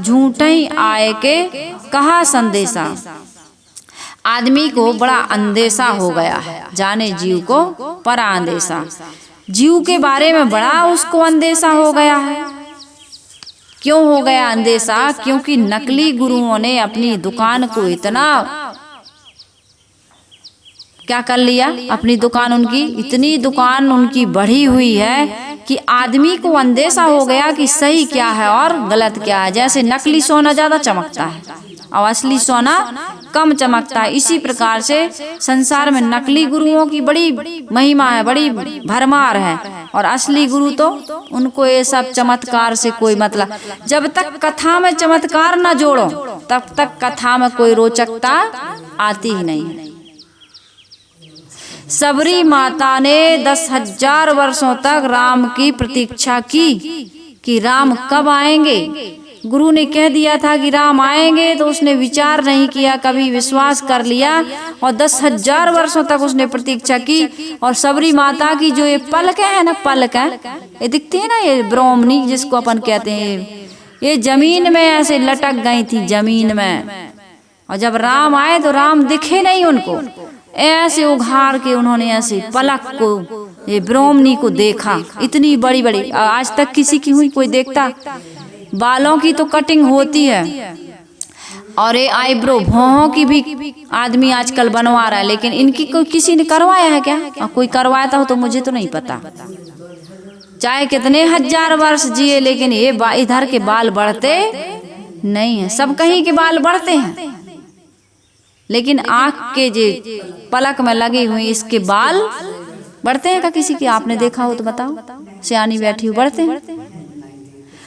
झूठ ही आए के कहा संदेशा। आदमी को बड़ा अंदेशा हो गया है, जाने जीव को परा अंदेशा, जीव के बारे में बड़ा उसको अंदेशा हो गया है। क्यों हो गया अंदेशा? क्योंकि नकली गुरुओं ने अपनी दुकान को इतना क्या कर लिया, अपनी दुकान, उनकी इतनी दुकान उनकी बढ़ी हुई है कि आदमी को अंदेशा हो गया कि सही क्या है और गलत क्या है। जैसे नकली सोना ज्यादा चमकता है और असली सोना कम चमकता है, इसी प्रकार से संसार में नकली गुरुओं की बड़ी महिमा है, बड़ी भरमार है, और असली गुरु तो उनको ये सब चमत्कार से कोई मतलब। जब तक कथा में चमत्कार न जोड़ो तब तक कथा में कोई रोचकता आती ही नहीं है। सबरी माता ने 10,000 वर्षों तक राम की प्रतीक्षा की कि राम कब आएंगे, गुरु ने कह दिया था कि राम आएंगे, तो उसने विचार नहीं किया, कभी विश्वास कर लिया और 10,000 वर्षों तक उसने प्रतीक्षा की। और सबरी माता की जो ये पलक है ना, पलक है, ये दिखती है ना, ये ब्राह्मणी जिसको अपन कहते हैं, ये जमीन में ऐसे लटक गई थी, जमीन में। और जब राम आए तो राम दिखे नहीं उनको, ऐसे उघाड़ के उन्होंने ऐसे पलक को, ये ब्राह्मणी को देखा। इतनी बड़ी बड़ी, आज तक किसी की हुई कोई देखता? बालों की तो कटिंग होती है, और ये आईब्रो भौहों की भी आदमी आजकल बनवा रहा है, लेकिन इनकी कोई किसी ने करवाया है क्या? कोई करवाया हो तो मुझे तो नहीं पता। चाहे कितने 1000 वर्ष जिए, लेकिन ये इधर के बाल बढ़ते नहीं है। सब कहीं के बाल बढ़ते हैं, लेकिन आँख के जे पलक में लगे हुए इसके बाल बढ़ते हैं क्या किसी के? आपने देखा हो तो बताओ, सियानी बैठी हो, बढ़ते हैं?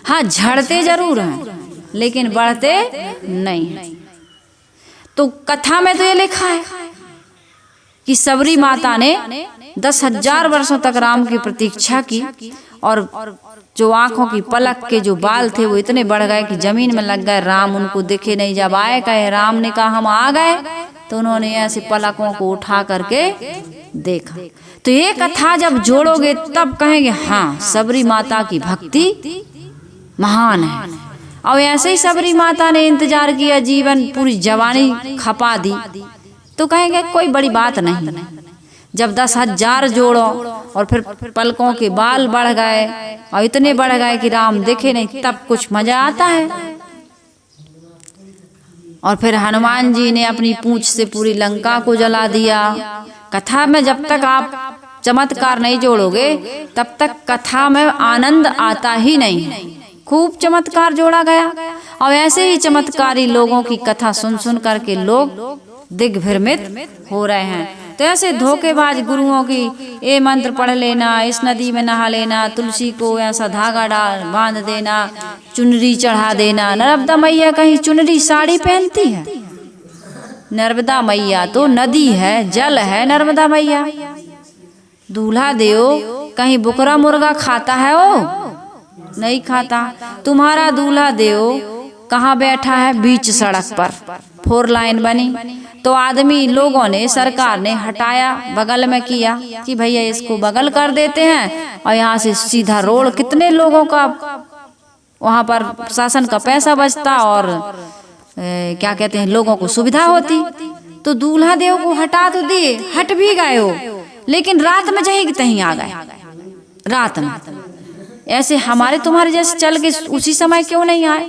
हाँ, झड़ते जरूर हैं, लेकिन बढ़ते नहीं हैं। तो कथा में तो ये लिखा है कि सबरी माता ने 10,000 वर्षों तक राम की प्रतीक्षा की, और जो आंखों की पलक के जो बाल थे वो इतने बढ़ गए कि जमीन में लग गए। राम उनको दिखे नहीं। जब आए, कहे राम ने कहा हम आ गए, तो उन्होंने ऐसे पलकों को उठा करके देखा। तो ये कथा जब जोड़ोगे तब कहेंगे हाँ, सबरी माता की भक्ति महान है। और ऐसे ही सबरी माता ने इंतजार किया, जीवन पूरी जवानी खपा दी, तो कहेंगे कोई बड़ी बात नहीं। जब 10,000 जोड़ो और फिर पलकों के बाल बढ़ गए और इतने बढ़ गए कि राम दिखे नहीं, तब कुछ मजा आता है। और फिर हनुमान जी ने अपनी पूंछ से पूरी लंका को जला दिया। कथा में जब तक आप चमत्कार नहीं जोड़ोगे, तब तक कथा में आनंद आता ही नहीं है। खूब चमत्कार जोड़ा गया, और ऐसे ही चमत्कारी लोगों की कथा सुन सुन करके लोग दिग्भ्रमित हो रहे हैं। तो ऐसे धोखेबाज गुरुओं की, ये मंत्र पढ़ लेना, इस नदी में नहा लेना, तुलसी को ऐसा धागा डाल बांध देना, चुनरी चढ़ा देना। नर्मदा मैया कहीं चुनरी साड़ी पहनती है? नर्मदा मैया तो नदी है, जल है नर्मदा मैया। दूल्हा देव कहीं बुकरा मुर्गा खाता है? वो नहीं खाता। तुम्हारा दूल्हा देव कहाँ बैठा है? बीच सड़क पर 4 लाइन बनी, तो आदमी लोगों ने, सरकार ने हटाया, बगल में किया कि भैया इसको बगल कर देते हैं, और यहाँ से सीधा रोड। कितने लोगों का वहाँ पर शासन का पैसा बचता, और क्या कहते हैं, लोगों को सुविधा होती। तो दूल्हा देव को हटा तो दिए, हट भी गए हो, लेकिन रात में जहीं तहीं आ गए। रात में ऐसे हमारे तुम्हारे जैसे चल के उसी समय क्यों नहीं आए?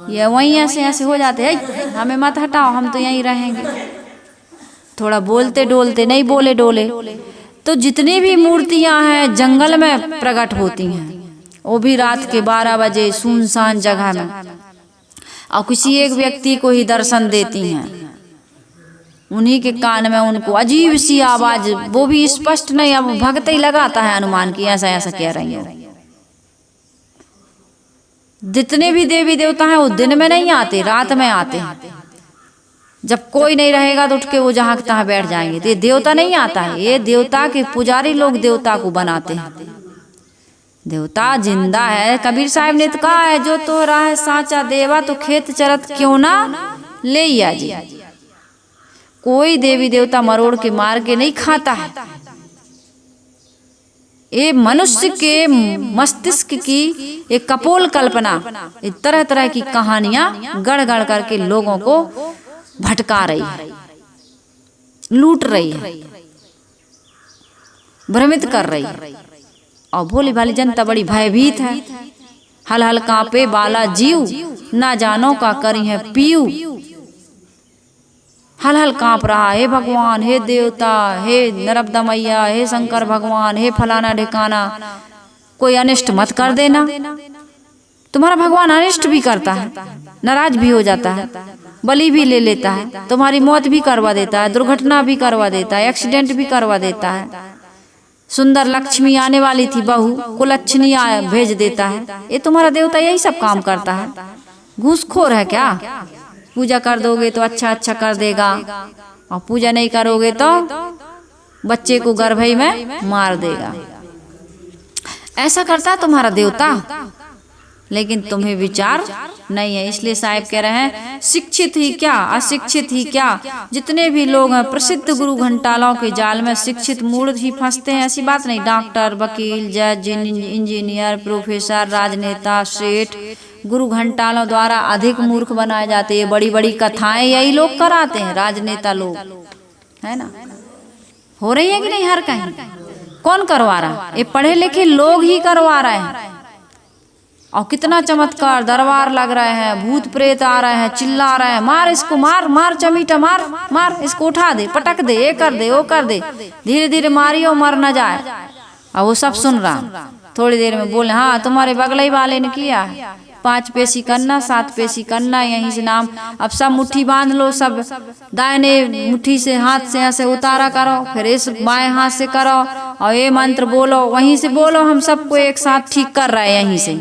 ये वहीं ऐसे ऐसे हो जाते हैं, हमें मत हटाओ, हम तो यहीं रहेंगे। थोड़ा बोलते डोलते नहीं, बोले डोले। तो जितनी भी मूर्तियां हैं जंगल में प्रकट होती हैं, वो भी रात के 12 बजे सुनसान जगह में, और किसी एक व्यक्ति को ही दर्शन देती हैं। उन्हीं के कान में उनको अजीब सी आवाज, वो भी स्पष्ट नहीं, अब भगत ही लगाता है अनुमान की ऐसा ऐसा कह रही है। जितने भी देवी देवता हैं वो दिन में नहीं आते, रात में आते हैं। जब कोई नहीं रहेगा तो उठ के वो जहाँ तहाँ बैठ जाएंगे। तो ये देवता नहीं आता है, ये देवता के पुजारी लोग देवता को बनाते हैं। देवता जिंदा है। कबीर साहब ने तो कहा है, जो तो रहा है साचा देवा, तो खेत चरत क्यों ना ले आ जी। कोई देवी देवता मरोड़ के मार के नहीं खाता है। ये मनुष्य के मस्तिष्क की एक कपोल कल्पना, तरह तरह की कहानियां गढ़ गढ़ करके लोगों को भटका रही है, लूट रही है, भ्रमित कर रही है। और भोली भाली जनता बड़ी भयभीत है। हल हल कांपे बाला जीव, ना जानो का करी है पीऊ। हल हल कांप रहा, हे भगवान, हे देवता, हे नर्मदा मैया, हे शंकर भगवान, हे फलाना ढिकाना, कोई अनिष्ट मत कर देना। तुम्हारा भगवान अनिष्ट भी करता है, नाराज भी हो जाता है, बलि भी ले लेता है, तुम्हारी मौत भी करवा देता है, दुर्घटना भी करवा देता है, एक्सीडेंट भी करवा देता है। सुंदर लक्ष्मी आने वाली थी बहू, कुलच्छनी भेज देता है। ये तुम्हारा देवता यही सब काम करता है। घूसखोर है क्या? पूजा कर दोगे तो अच्छा अच्छा कर देगा, और पूजा नहीं करोगे तो बच्चे को गर्भई में मार देगा। ऐसा करता है तुम्हारा देवता। लेकिन तुम्हें विचार नहीं है। इसलिए साहब कह रहे हैं शिक्षित ही क्या अशिक्षित ही क्या, जितने भी लोग हैं प्रसिद्ध गुरु घंटालों के जाल में शिक्षित मूर्ख ही फंसते हैं। ऐसी बात नहीं, डॉक्टर, वकील, जज, इंजीनियर, प्रोफेसर, राजनेता, सेठ गुरु घंटालों द्वारा अधिक मूर्ख बनाए जाते हैं। बड़ी बड़ी कथाएं यही लोग कराते हैं, राजनेता लोग, है ना। हो रही है कि नहीं? हर कहीं कौन करवा रहा? ये पढ़े लिखे लोग ही करवा रहे हैं। और कितना चमत्कार, दरबार लग रहे हैं, भूत प्रेत आ रहे हैं, चिल्ला रहे हैं, मार इसको, मार मार चमीटा, मार मार इसको, उठा दे, पटक दे, ये कर दे, वो कर दे, धीरे धीरे मारियो मर न जाए। और वो सब सुन रहा, थोड़ी देर में बोले हाँ तुम्हारे बगलई वाले ने किया है, 5 पेशी करना, 7 पेशी करना, यहीं से नाम। अब सब मुट्ठी बांध लो, सब दाहिने मुट्ठी से हाथ से ऐसे उतारा करो, फिर इस बाएं हाथ से करो और ये मंत्र बोलो, वहीं से बोलो। हम सबको एक साथ ठीक कर रहे हैं यहीं से।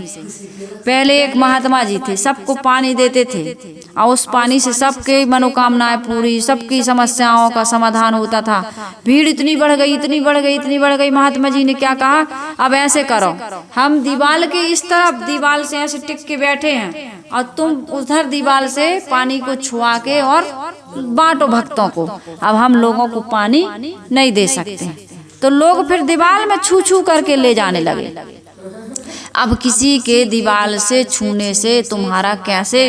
पहले एक महात्मा जी थे, सबको पानी देते थे और उस पानी से सबके मनोकामनाएं पूरी, सबकी समस्याओं का समाधान होता था। भीड़ इतनी बढ़ गई, इतनी बढ़ गई, इतनी बढ़ गई। महात्मा जी ने क्या कहा, अब ऐसे करो, हम दीवाल के इस तरफ दीवाल से ऐसे टिक के बैठे हैं और तुम उधर दीवाल से पानी को छुआ के और बांटो भक्तों को। अब हम लोगों को पानी नहीं दे सकते, तो लोग फिर दीवाल में छू छू करके ले जाने लगे। अब किसी के दीवाल से छूने से तुम्हारा कैसे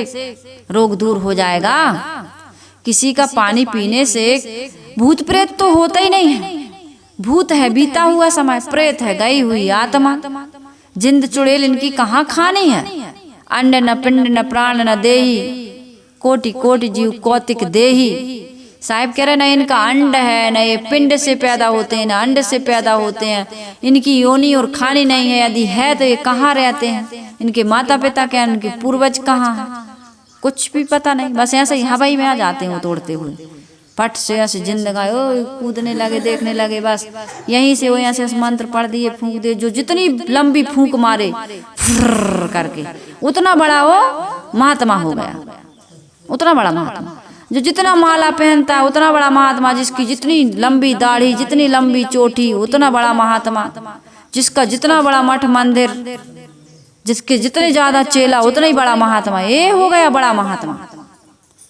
रोग दूर हो जाएगा? किसी का पानी पीने से भूत प्रेत तो होता ही नहीं है। भूत है बीता हुआ समय, प्रेत है गई हुई आत्मा। जिंद चुड़ैल इनकी कहाँ खानी है। अंड न पिंड न प्राण न देही, कोटि कोटि जीव कौतिक देही। साहिब कह रहे न इनका अंड है, न ये पिंड से पैदा होते हैं, न अंड से पैदा होते हैं। इनकी योनि और खानी नहीं है, यदि है तो ये कहाँ रहते हैं? इनके माता पिता क्या, इनके पूर्वज कहाँ हैं? कुछ भी पता नहीं, बस ऐसे ही हवाई में आ जाते हैं वो तोड़ते हुए, पट से ऐसे जिंदगा कूदने लगे, देखने लगे, बस यहीं से वो ऐसे मंत्र पढ़ दिए, फूंक दिए। जो जितनी लंबी फूंक मारे करके उतना बड़ा वो महात्मा हो गया, उतना बड़ा महात्मा। जो जितना माला पहनता है उतना बड़ा महात्मा, जिसकी जितनी लंबी दाढ़ी, जितनी लंबी चोटी, उतना बड़ा महात्मा। जिसका जितना बड़ा मठ मंदिर, जिसके जितने ज्यादा चेला, उतना ही बड़ा महात्मा। ये हो गया बड़ा महात्मा।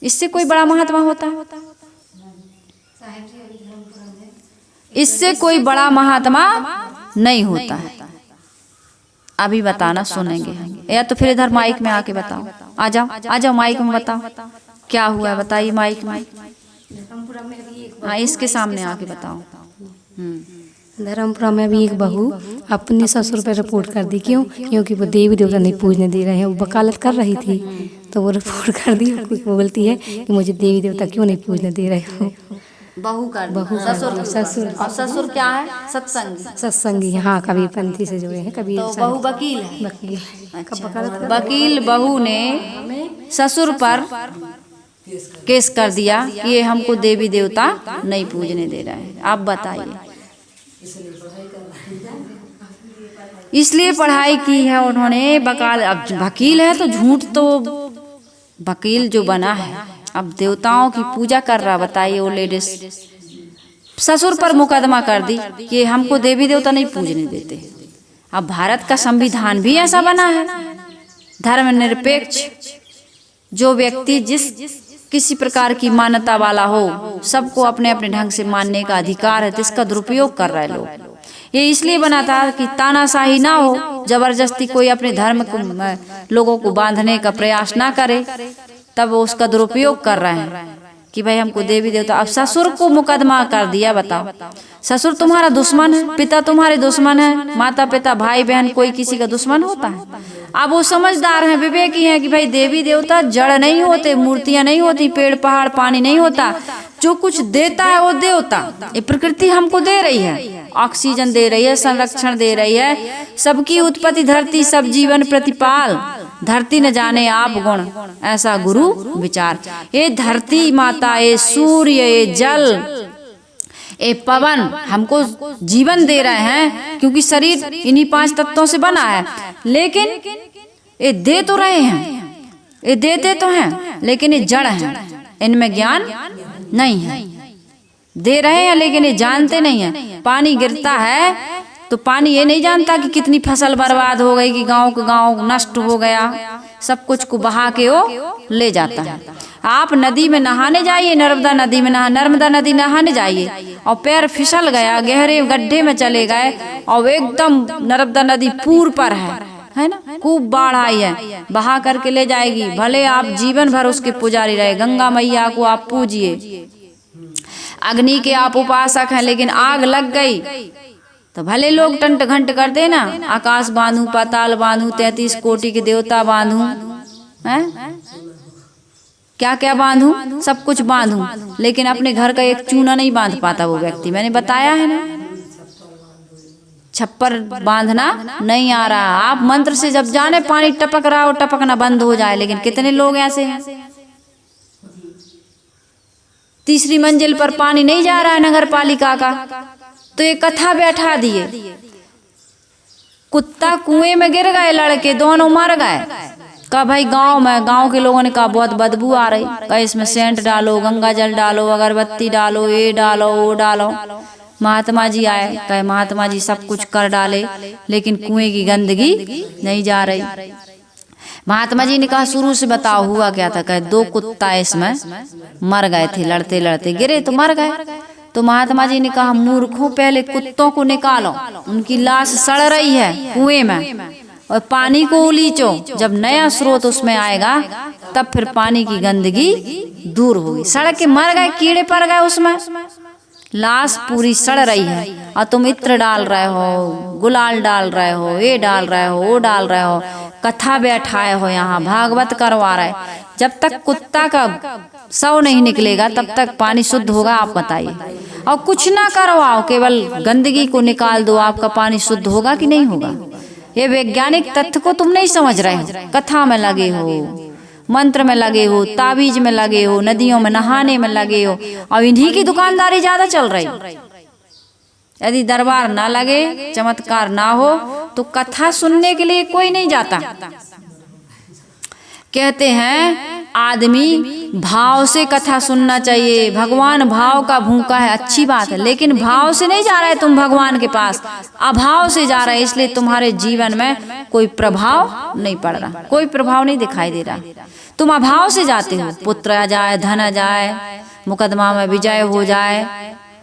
इससे कोई बड़ा महात्मा होता है? इससे कोई बड़ा महात्मा नहीं होता है। अभी बताना सुनेंगे, या तो फिर इधर माइक में आके बताओ। आ जाओ, आ जाओ माइक में बताओ क्या हुआ है, बताइए माइक में। हाँ, इसके सामने आके बताओ। धर्मपुरा में भी एक बहू अपने ससुर पर रिपोर्ट कर दी। क्यों? क्योंकि वो देवी देवता नहीं पूजने दे रहे हैं। वो वकालत कर रही थी तो वो रिपोर्ट कर दी। वो बोलती है कि मुझे देवी देवता क्यों नहीं पूजने दे रहे हो। बहू कर दी, बहू ससुर। ससुर और ससुर क्या है? सत्संगी। सत्संगी, हाँ, कबीर पंथी से जुड़े हैं। कबीर तो बहू वकील है। वकील वकील बहू ने ससुर पर केस कर दिया कि ये हमको देवी देवता नहीं पूजने दे रहा है। आप बताइए। इसलिए पढ़ाई की है उन्होंने। अब वकील है तो झूठ, तो वकील जो बना है अब देवताओं की पूजा कर रहा। बताइए वो लेडीज ससुर पर मुकदमा कर दी कि हमको देवी देवता नहीं पूजने देते। अब भारत का संविधान भी ऐसा बना है, धर्मनिरपेक्ष। जो व्यक्ति जिस किसी प्रकार की मान्यता वाला हो, सबको अपने अपने ढंग से मानने का अधिकार है, तो इसका दुरुपयोग कर रहे लोग। ये इसलिए बना था कि तानाशाही ना हो, जबरदस्ती कोई अपने धर्म को लोगों को बांधने का प्रयास ना करे, तब वो उसका दुरुपयोग कर रहे हैं कि भाई हमको देवी देवता। अब ससुर को मुकदमा कर दिया। बताओ, ससुर तुम्हारा दुश्मन है, पिता तुम्हारे दुश्मन है, माता पिता भाई बहन कोई किसी का दुश्मन होता है? अब वो समझदार हैं, विवेकी हैं कि भाई देवी देवता जड़ नहीं होते, मूर्तियां नहीं होती, पेड़ पहाड़ पानी नहीं होता। जो कुछ देता है वो देवता। ये प्रकृति हमको दे रही है, ऑक्सीजन दे रही है, संरक्षण दे रही है, सबकी उत्पत्ति धरती, सब जीवन प्रतिपाल, धरती न जाने आप गुण, ऐसा गुरु विचार। ये धरती माता, ये सूर्य, ये जल, ये पवन हमको जीवन दे रहे हैं, क्योंकि शरीर इन्हीं 5 तत्वों से बना है। लेकिन ये दे तो रहे हैं, ये देते तो हैं, लेकिन ये जड़ हैं, इनमें ज्ञान नहीं है। दे रहे हैं लेकिन ये जानते नहीं है। पानी गिरता है तो पानी ये नहीं जानता कि कितनी फसल बर्बाद हो गई, कि गांव का गांव नष्ट हो गया, सब कुछ को बहा के वो ले जाता है। आप नदी में नहाने जाइए, नर्मदा नदी में नर्मदा नदी नहाने जाइए और पैर फिसल गया, गहरे गड्ढे में चले गए और एकदम नर्मदा नदी पूर पर है ना, खूब बाढ़ आई है, बहा करके ले जाएगी। भले आप जीवन भर उसके पुजारी रहे, गंगा मैया को आप पूजिए, अग्नि के आप उपासक हैं, लेकिन आग लग गई तो भले लोग टंट घंट कर देना, आकाश बांधू, पाताल बांधू, 33 कोटि के देवता बांधू, हैं क्या क्या बांधू, सब कुछ बांधू, लेकिन अपने घर का एक चूना नहीं बांध पाता वो व्यक्ति। मैंने बताया है ना, छप्पर बांधना नहीं आ रहा। आप मंत्र से जब जाने पानी टपक रहा हो, टपकना बंद हो जाए, लेकिन कितने लोग ऐसे हैं। तीसरी मंजिल पर पानी नहीं जा रहा है नगर पालिका का, तो ये कथा बैठा दिए, कुत्ता कुएं में गिर गए, लड़के दोनों मर गए। कहा भाई गांव के लोगों ने कहा बहुत बदबू आ रही, कहा इसमें सेंट डालो, गंगा जल डालो, अगरबत्ती डालो, ये डालो वो डालो। महात्मा जी आए, कहे महात्मा जी सब कुछ कर डाले, लेकिन कुएं की गंदगी नहीं जा रही। महात्मा जी ने कहा शुरू से बताओ हुआ क्या था। कहे 2 कुत्ता इसमें मर गए थे, लड़ते लड़ते गिरे तो मर गए। तो महात्मा जी ने कहा मूर्खों, पहले कुत्तों को निकालो, उनकी लाश सड़ रही है कुएं में, और पानी को उलीचो, जब नया स्रोत उसमें आएगा तब फिर पानी की गंदगी दूर होगी। सड़ के मर गए, कीड़े पड़ गए उसमें, लाश पूरी सड़ रही है, और तुम इत्र डाल रहे हो, गुलाल डाल रहे हो, ये डाल रहे हो, वो डाल रहे हो, कथा बैठाए हो, यहाँ भागवत करवा रहे। जब तक कुत्ता का शव नहीं निकलेगा तब तक पानी शुद्ध होगा, आप बताइए। और कुछ ना करवाओ, केवल गंदगी को निकाल दो, आपका पानी शुद्ध होगा कि नहीं होगा? ये वैज्ञानिक तथ्य को तुम नहीं समझ रहे हो। कथा में लगे हो, मंत्र में लगे हो, ताबीज में लगे हो, नदियों में नहाने में लगे हो, और इन्हीं की दुकानदारी ज्यादा चल रही। यदि दरबार ना लगे, चमत्कार ना हो, तो कथा सुनने के लिए कोई नहीं जाता। कहते हैं आदमी भाव से कथा सुनना चाहिए, भगवान भाव का भूखा है, अच्छी बात है, लेकिन भाव से नहीं जा रहे तुम भगवान के पास, अभाव से जा रहे, इसलिए तुम्हारे जीवन में कोई प्रभाव नहीं पड़ रहा, कोई प्रभाव नहीं दिखाई दे रहा। तुम अभाव से जाते हो, पुत्र आ जाए, धन आ जाए, मुकदमा में विजय हो जाए,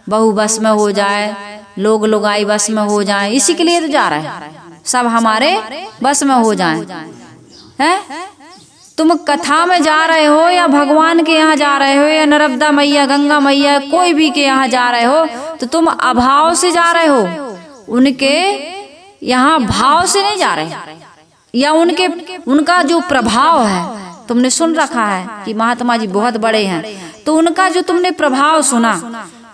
बहू बस में हो जाए, लोग लुगाई बस में हो जाए, इसी के लिए तो जा रहे हैं, सब हमारे बस में हो जाए। हैं तुम कथा में जा रहे हो, या भगवान के यहाँ जा रहे हो, या नर्मदा मैया, गंगा मैया, कोई भी के यहाँ जा रहे हो, तो तुम अभाव से जा रहे हो, उनके यहाँ भाव से नहीं जा रहे। या उनका जो प्रभाव है, तुमने सुन रखा है कि महात्मा जी बहुत बड़े हैं, तो उनका जो तुमने प्रभाव सुना,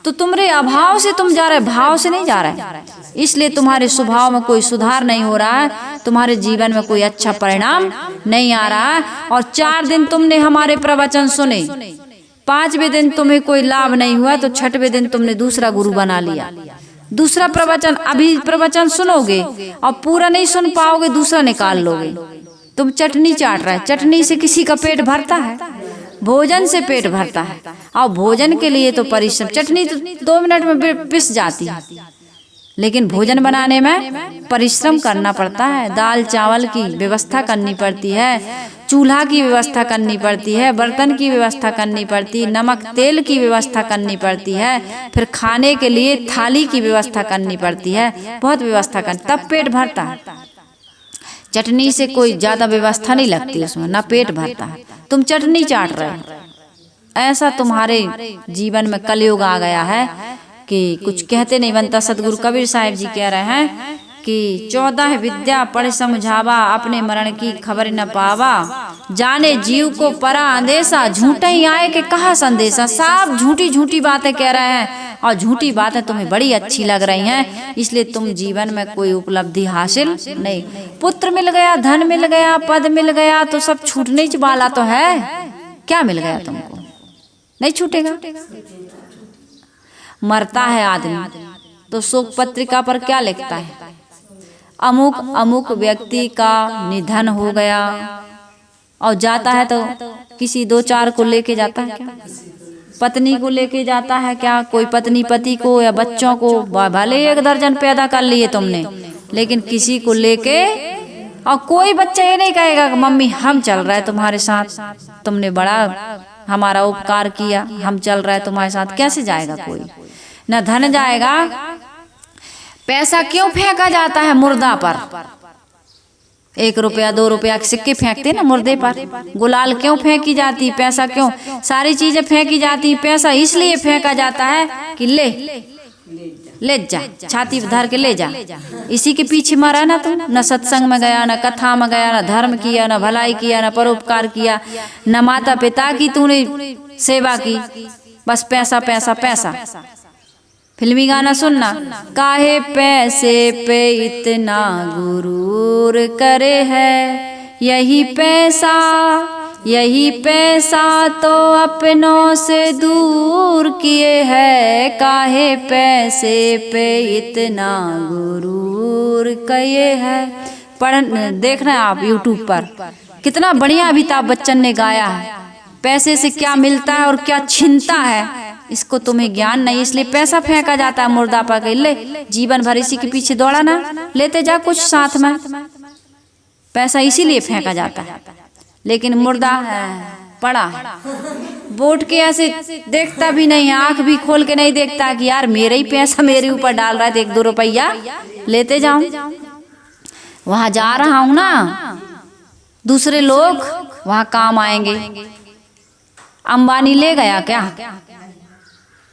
तो तुम्हारे अभाव से तुम जा रहे, भाव से नहीं जा रहे। इसलिए तुम्हारे स्वभाव में कोई सुधार नहीं हो रहा है, तुम्हारे जीवन में कोई अच्छा परिणाम नहीं आ रहा है। और 4 दिन तुमने हमारे प्रवचन सुने, 5वें दिन तुम्हें कोई लाभ नहीं हुआ, तो 6वें दिन तुमने दूसरा गुरु बना लिया। दूसरा प्रवचन, अभी प्रवचन सुनोगे और पूरा नहीं सुन पाओगे, दूसरा निकाल लोगे। तुम चटनी चाट रहे, चटनी से किसी का पेट भरता है? भोजन से पेट भरता है, और भोजन के लिए तो परिश्रम। चटनी तो 2 मिनट में पिस जाती है, लेकिन भोजन बनाने में परिश्रम करना पड़ता है। दाल चावल की व्यवस्था करनी पड़ती है, चूल्हा की व्यवस्था करनी पड़ती है, बर्तन की व्यवस्था करनी पड़ती है, नमक तेल की व्यवस्था करनी पड़ती है, फिर खाने के लिए थाली की व्यवस्था करनी पड़ती है, बहुत व्यवस्था कर, तब पेट भरता है। चटनी से कोई ज्यादा व्यवस्था नहीं लगती उसमें, ना पेट भरता है, तुम चटनी चाट रहे हो। ऐसा तुम्हारे जीवन में कलयुग आ गया है कि कुछ कहते नहीं बनता। सदगुरु कबीर साहिब जी कह रहे हैं कि 14 विद्या पढ़ समझावा, अपने मरण की खबर न पावा, जाने जीव को परा अंदेशा, झूठे ही आए के कहा संदेशा। सब झूठी झूठी बातें कह रहे हैं, और झूठी बातें तुम्हें बड़ी अच्छी लग रही हैं, इसलिए तुम जीवन में कोई उपलब्धि हासिल नहीं। पुत्र मिल गया, धन मिल गया, पद मिल गया, तो सब छूटने वाला तो है। क्या मिल गया तुमको? नहीं छूटेगा। मरता है आदमी तो शोक पत्रिका पर क्या लिखता है? अमुक अमुक व्यक्ति का निधन हो गया, और जाता है तो किसी 2-4 को लेके जाता है क्या? पत्नी को लेके जाता है क्या? कोई पत्नी पति को या बच्चों को, भले 1 दर्जन पैदा कर लिए तुमने, लेकिन किसी को लेके, और कोई बच्चा ये नहीं कहेगा कि मम्मी हम चल रहे हैं तुम्हारे साथ, तुमने बड़ा हमारा उपकार किया, हम चल रहे हैं तुम्हारे साथ। कैसे जाएगा कोई? न धन जाएगा। पैसा क्यों फेंका जाता है मुर्दा पर? 1 रुपया 2 रुपया के सिक्के फेंकते ना मुर्दे पर। गुलाल क्यों फेंकी जाती? पैसा क्यों? सारी चीजें फेंकी जाती। पैसा इसलिए फेंका जाता है कि ले जा, छाती पे धर के ले जा। इसी के पीछे मरा ना तुम। न सत्संग में गया, न कथा में गया, न धर्म किया, न भलाई किया, न परोपकार किया, न माता पिता की तूने सेवा की। बस पैसा पैसा पैसा। फिल्मी गाना सुनना, काहे पैसे पे इतना गुरूर करे है, यही पैसा तो अपनों से दूर किए है, काहे पैसे पे इतना गुरूर किए है। देखना है आप यूट्यूब पर, कितना बढ़िया अमिताभ बच्चन ने गाया है। पैसे से क्या मिलता है और क्या छिनता है, इसको तुम्हें ज्ञान नहीं, इसलिए पैसा फेंका जाता है मुर्दा पर। ले जीवन भर इसी के पीछे दौड़ा ना, लेते जा कुछ साथ में। पैसा इसीलिए फेंका जाता है, लेकिन मुर्दा है पड़ा वोट के ऐसे देखता भी नहीं, आंख भी खोल के नहीं देखता कि यार मेरा ही पैसा मेरे ऊपर डाल रहा है, 1-2 रुपया लेते जाऊं। वहां जा रहा हूं ना, दूसरे लोग वहां काम आएंगे। अंबानी ले गया क्या?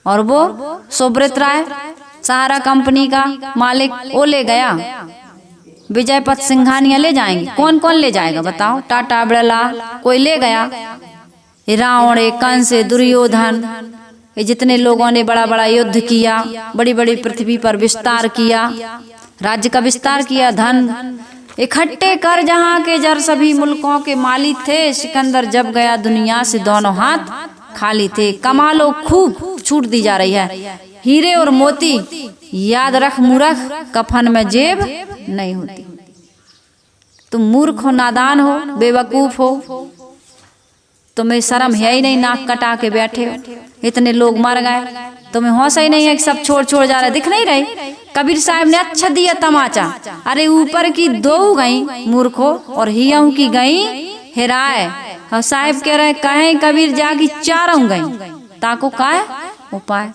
और वो सुब्रत राय सहारा कंपनी का मालिक, वो ले गया। विजय पथ सिंघानिया ले जाएंगे। कौन कौन ले जाएगा बताओ? टाटा बिरला कोई ले गया। रावण, कंस, दुर्योधन, ये जितने लोगों ने बड़ा बड़ा युद्ध किया, बड़ी बड़ी पृथ्वी पर विस्तार किया, राज्य का विस्तार किया, धन इकट्ठे कर जहाँ के जर सभी मुल्कों के मालिक थे। सिकंदर जब गया दुनिया से दोनों हाथ खाली थे। कमा लो खूब, छूट दी जा रही है। हीरे और मोती याद रख मूर्ख, कफन में जेब नहीं होती। तुम मूर्ख हो, नादान हो, बेवकूफ हो, तुम्हें शर्म है ही नहीं, नाक कटा के बैठे हो। इतने लोग मर गए, तुम्हें हौसला ही नहीं है कि सब छोड़ छोड़ जा रहे, दिख नहीं रही? कबीर साहब ने अच्छा दिया तमाचा, अरे ऊपर की 2 गई मूर्खो और हियाऊ की गई हिराए। और साहब कह रहे कहें कबीर जागी 4 गई, ताको का उपाय?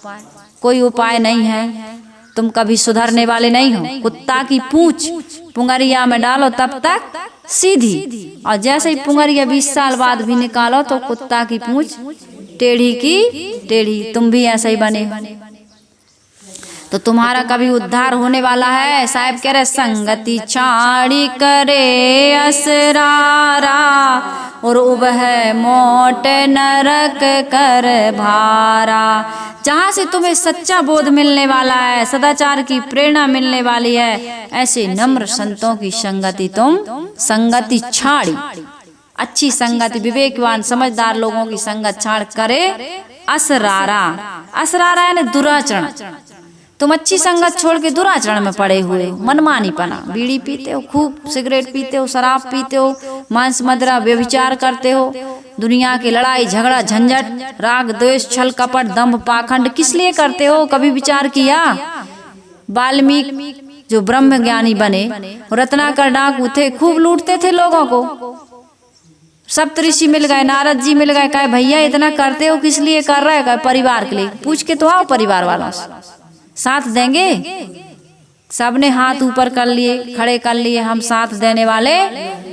कोई उपाय नहीं है। तुम कभी सुधरने वाले नहीं हो। कुत्ता की पूंछ पुंगरिया में डालो तब तक सीधी, और जैसे ही पुंगरिया 20 साल बाद भी निकालो तो कुत्ता की पूंछ टेढ़ी की टेढ़ी। तुम भी ऐसा ही बने हो तो तुम्हारा कभी उद्धार होने वाला है। साहब कह रहे संगति छाड़ी करे असरारा, और उबह मोट नरक कर भारा। जहाँ से तुम्हें सच्चा बोध मिलने वाला है, सदाचार की प्रेरणा मिलने वाली है, ऐसे नम्र संतों की संगति तुम संगति छाड़ी। अच्छी संगति, विवेकवान समझदार लोगों की संगत छाड़ करे असरारा। असरारा यानी दुराचरण। तुम अच्छी संगत छोड़ के दुराचरण में पड़े हुए हो, मनमानी पना, बीड़ी पीते हो, खूब सिगरेट पीते हो, शराब पीते हो, मांस मदिरा व्यभिचार करते हो, दुनिया की लड़ाई झगड़ा झंझट, राग द्वेष छल कपट दंभ पाखंड किस लिए करते हो? कभी विचार किया? वाल्मीकि जो ब्रह्म ज्ञानी बने, रत्नाकर डाकू थे, खूब लूटते थे लोगों को। सप्तऋषि मिल गए, नारद जी मिल गए, कहे भैया इतना करते हो किस लिए कर रहे हो? परिवार के लिए। पूछ के तो आओ परिवार वालों से, साथ देंगे? सबने हाथ ऊपर कर लिए, खड़े कर लिए, हम साथ देने वाले।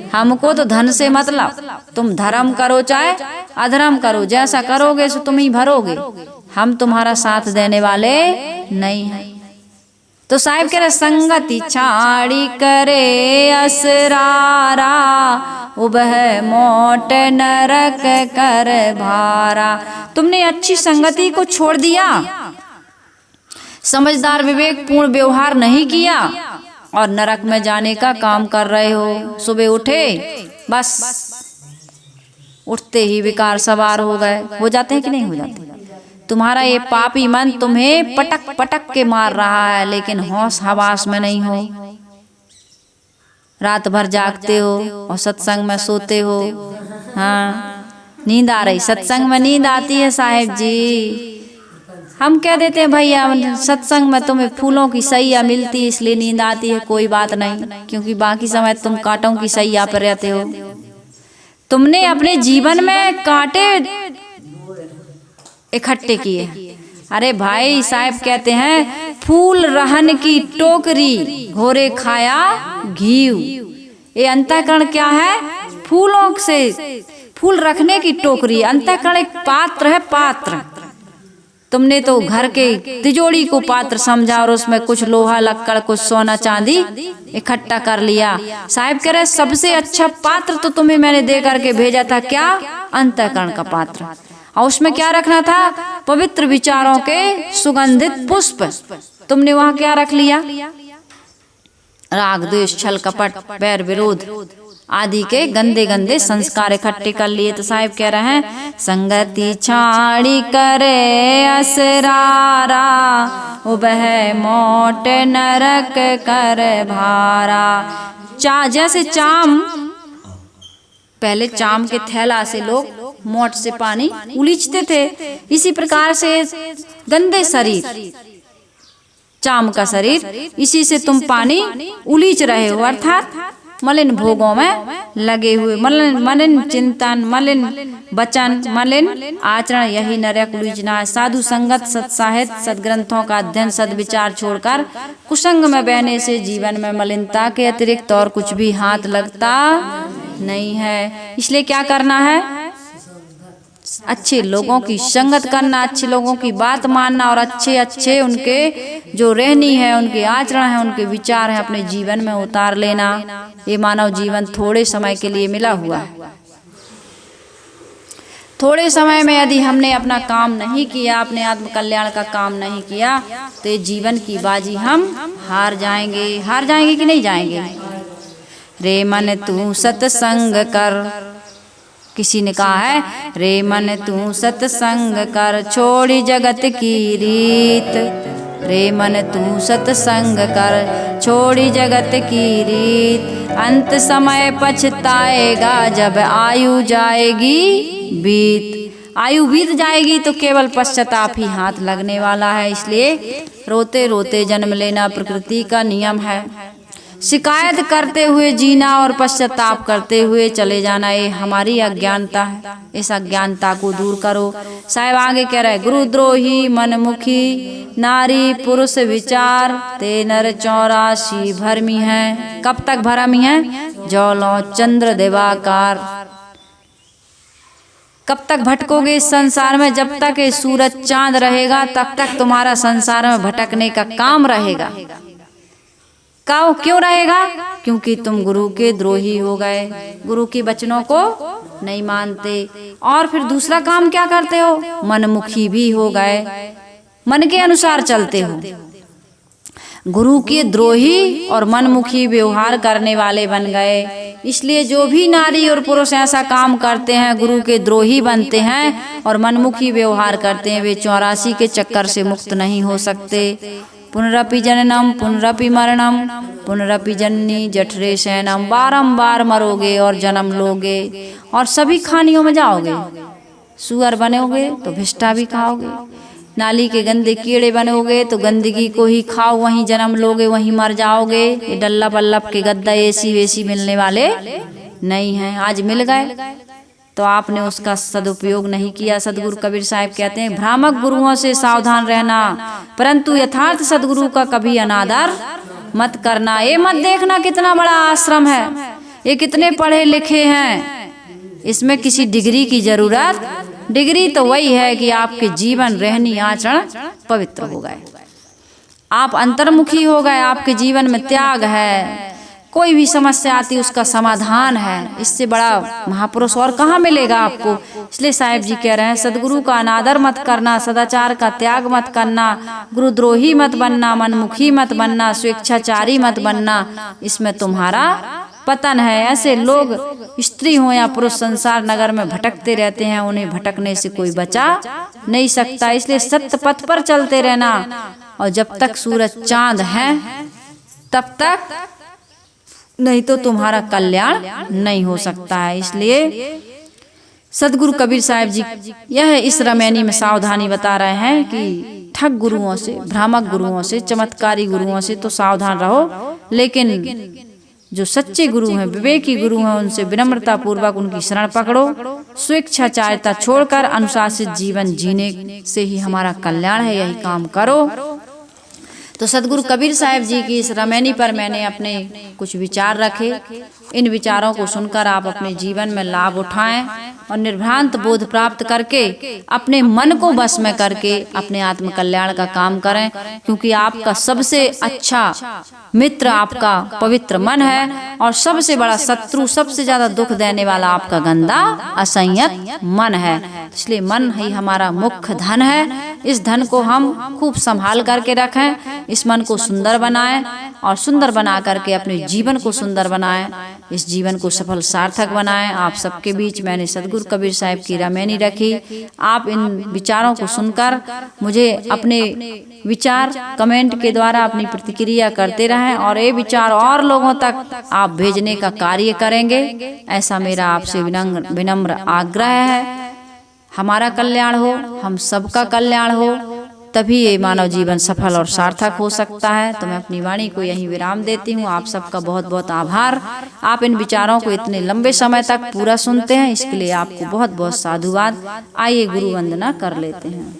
हमको तो धन से मतलब, तुम धर्म करो चाहे अधर्म करो, जैसा करोगे सो तुम ही भरोगे, हम तुम्हारा साथ देने वाले नहीं हैं। तो साहिब कह रहे संगति छाड़ी करे असरारा, उबह मोट नरक कर भारा। तुमने अच्छी संगति को छोड़ दिया, समझदार विवेक पूर्ण व्यवहार नहीं किया, और नरक में जाने का काम कर रहे हो। सुबह उठे, बस उठते ही विकार सवार हो गए। हो जाते हैं कि नहीं हो जाते? तुम्हारा ये पापी मन तुम्हें पटक पटक के मार रहा है, लेकिन होश हवास में नहीं हो। रात भर जागते हो और सत्संग में सोते हो। हाँ, नींद आ रही, सत्संग में नींद आती है साहेब जी। हम कह देते हैं भैया सत्संग में तुम्हें फूलों की सैया मिलती है इसलिए नींद आती है, कोई बात नहीं, क्योंकि बाकी समय तुम कांटों की सैया पर रहते हो। तुमने अपने जीवन में कांटे इकट्ठे किए। अरे भाई साहब कहते हैं फूल रहन की टोकरी घोरे खाया घीव। ये अंतःकरण क्या है? फूलों से फूल रखने की टोकरी। अंतःकरण एक पात्र है, पात्र। तुमने तो घर के तिजोरी को पात्र समझा और उसमें कुछ लोहा लक्कड़, कुछ सोना चांदी इकट्ठा कर लिया। साहिब कह रहे सबसे अच्छा पात्र तो तुम्हें मैंने दे करके भेजा था, क्या? अंतःकरण का पात्र। और उसमें क्या रखना था? पवित्र विचारों के सुगंधित पुष्प। तुमने वहां क्या रख लिया? राग द्वेष छल कपट बैर विरोध आदि के गंदे गंदे संस्कार इकट्ठे कर लिए। तो साहिब कह रहे हैं संगति छाड़ी करे असरारा, उबह मोट नरक कर भारा। जैसे चाम, पहले चाम के थैला से लोग मोट से पानी उलीचते थे, इसी प्रकार से गंदे शरीर, चाम का शरीर, इसी से तुम पानी उलीच रहे हो, अर्थात मलिन भोगों में लगे हुए, मलिन चिंतन, मलिन वचन, मलिन आचरण, यही नरक उलीचना है। साधु संगत, सत्साहित्य, सदग्रंथों का अध्ययन, सदविचार छोड़कर कुसंग में बहने से जीवन में मलिनता के अतिरिक्त और कुछ भी हाथ लगता नहीं है। इसलिए क्या करना है? अच्छे लोगों की संगत करना, अच्छे लोगों की बात मानना और अच्छे अच्छे उनके जो रहनी है, उनके आचरण है, उनके विचार है, अपने जीवन में उतार लेना। ये मानव जीवन थोड़े समय के लिए मिला हुआ है। थोड़े समय में यदि हमने अपना काम नहीं किया, अपने आत्म कल्याण का काम नहीं किया, तो ये जीवन की बाजी हम हार जाएंगे। हार जाएंगे कि नहीं जाएंगे? रे मन तू सत्संग कर, किसी ने कहा है रे मन तू सत्संग कर, छोड़ी जगत की रीत। रे मन तू सत्संग कर, छोड़ी जगत की रीत। अंत समय पछताएगा जब आयु जाएगी बीत। आयु बीत जाएगी तो केवल पश्चाताप ही हाथ लगने वाला है। इसलिए रोते रोते जन्म लेना प्रकृति का नियम है। शिकायत करते हुए जीना और पश्चाताप करते हुए चले जाना, ये हमारी अज्ञानता है। इस अज्ञानता को दूर करो। साहिब आगे कह रहे गुरुद्रोही मनमुखी नारी पुरुष विचार, ते नर 84 भरमी हैं। कब तक भरमी हैं? जौलों चंद्र दिवाकार। कब तक भटकोगे इस संसार में? जब तक ये सूरज चांद रहेगा तब तक तुम्हारा संसार में भटकने का काम रहेगा। क्यों रहेगा? क्योंकि तुम गुरु के द्रोही हो गए, गुरु के वचनों को नहीं मानते। और फिर दूसरा काम क्या करते हो? मनमुखी भी हो गए, मन के अनुसार चलते हो। गुरु के द्रोही और मनमुखी व्यवहार करने वाले बन गए। इसलिए जो भी नारी और पुरुष ऐसा काम करते हैं, गुरु के द्रोही बनते हैं और मनमुखी व्यवहार करते हैं, वे 84 के चक्कर से मुक्त नहीं हो सकते। पुनरपि जननम पुनरपि मरणम पुनरपि जननी जठरे शयनम। बारंबार मरोगे और जन्म लोगे और सभी खानियों में जाओगे। सुअर बनोगे तो भिष्टा भी खाओगे, नाली के गंदे कीड़े बनोगे तो गंदगी को ही खाओ, वहीं जन्म लोगे, वहीं मर जाओगे। ये डल्ला बल्लभ के गद्दा एसी वेसी मिलने वाले नहीं हैं। आज मिल गए तो आपने उसका सदुपयोग नहीं किया। सदगुरु कबीर साहब कहते हैं भ्रामक गुरुओं से सावधान रहना, परंतु यथार्थ सदगुरु का कभी अनादर मत करना। ये मत देखना कितना बड़ा आश्रम है, ये कितने पढ़े लिखे हैं, इसमें किसी डिग्री की जरूरत। डिग्री तो वही है कि आपके जीवन रहनी आचरण पवित्र हो गए, आप अंतर्मुखी हो गए, आपके जीवन में त्याग है। कोई भी समस्या आती उसका समाधान है। इससे बड़ा महापुरुष और कहाँ मिलेगा आपको। इसलिए साहिब जी कह रहे हैं सदगुरु का अनादर मत करना, सदाचार का त्याग मत करना, गुरुद्रोही मत बनना, मनमुखी मत बनना, स्वेच्छाचारी मत बनना। इसमें तुम्हारा पतन है। ऐसे लोग स्त्री हो या पुरुष संसार नगर में भटकते रहते हैं, उन्हें भटकने से कोई बचा नहीं सकता। इसलिए सत्य पथ पर चलते रहना, और जब तक सूरज चांद है तब तक, नहीं तो तुम्हारा कल्याण नहीं हो सकता है। इसलिए सदगुरु कबीर साहब जी यह इस रामायणी में सावधानी बता रहे हैं कि ठग गुरुओं से, भ्रामक गुरुओं से, चमत्कारी गुरुओं से तो सावधान रहो, लेकिन जो सच्चे गुरु हैं, विवेकी गुरु हैं, उनसे विनम्रता पूर्वक उनकी शरण पकड़ो। स्वेच्छाचारिता छोड़कर अनुशासित जीवन जीने से ही हमारा कल्याण है, यही काम करो। तो सदगुरु कबीर साहब जी की इस रामायणी पर मैंने अपने कुछ विचार रखे। इन विचारों को सुनकर आप अपने जीवन में लाभ उठाएं और निर्भ्रांत बोध प्राप्त करके अपने मन को वश में करके अपने आत्म कल्याण का काम करें, क्योंकि आपका सबसे अच्छा मित्र आपका पवित्र मन है और सबसे बड़ा शत्रु, सबसे ज्यादा दुख देने वाला आपका गंदा असंयत मन है। इसलिए मन ही हमारा मुख्य धन है। इस धन को हम खूब संभाल करके रखें, इस मन को सुंदर बनाएं और सुंदर बना करके अपने जीवन को सुंदर बनाएं, इस जीवन को सफल सार्थक बनाएं। आप सबके बीच मैंने सदगुरु कबीर साहब की रामायणी रखी। आप इन विचारों को सुनकर मुझे अपने विचार कमेंट के द्वारा अपनी प्रतिक्रिया करते रहें और ये विचार और लोगों तक आप भेजने का कार्य करेंगे, ऐसा मेरा आपसे विनम्र आग्रह है। हमारा कल्याण हो, हम सबका कल्याण हो, तभी ये मानव जीवन सफल और सार्थक हो सकता है। तो मैं अपनी वाणी को यहीं विराम देती हूँ। आप सबका बहुत बहुत आभार। आप इन विचारों को इतने लंबे समय तक पूरा सुनते हैं, इसके लिए आपको बहुत बहुत साधुवाद। आइए गुरु वंदना कर लेते हैं।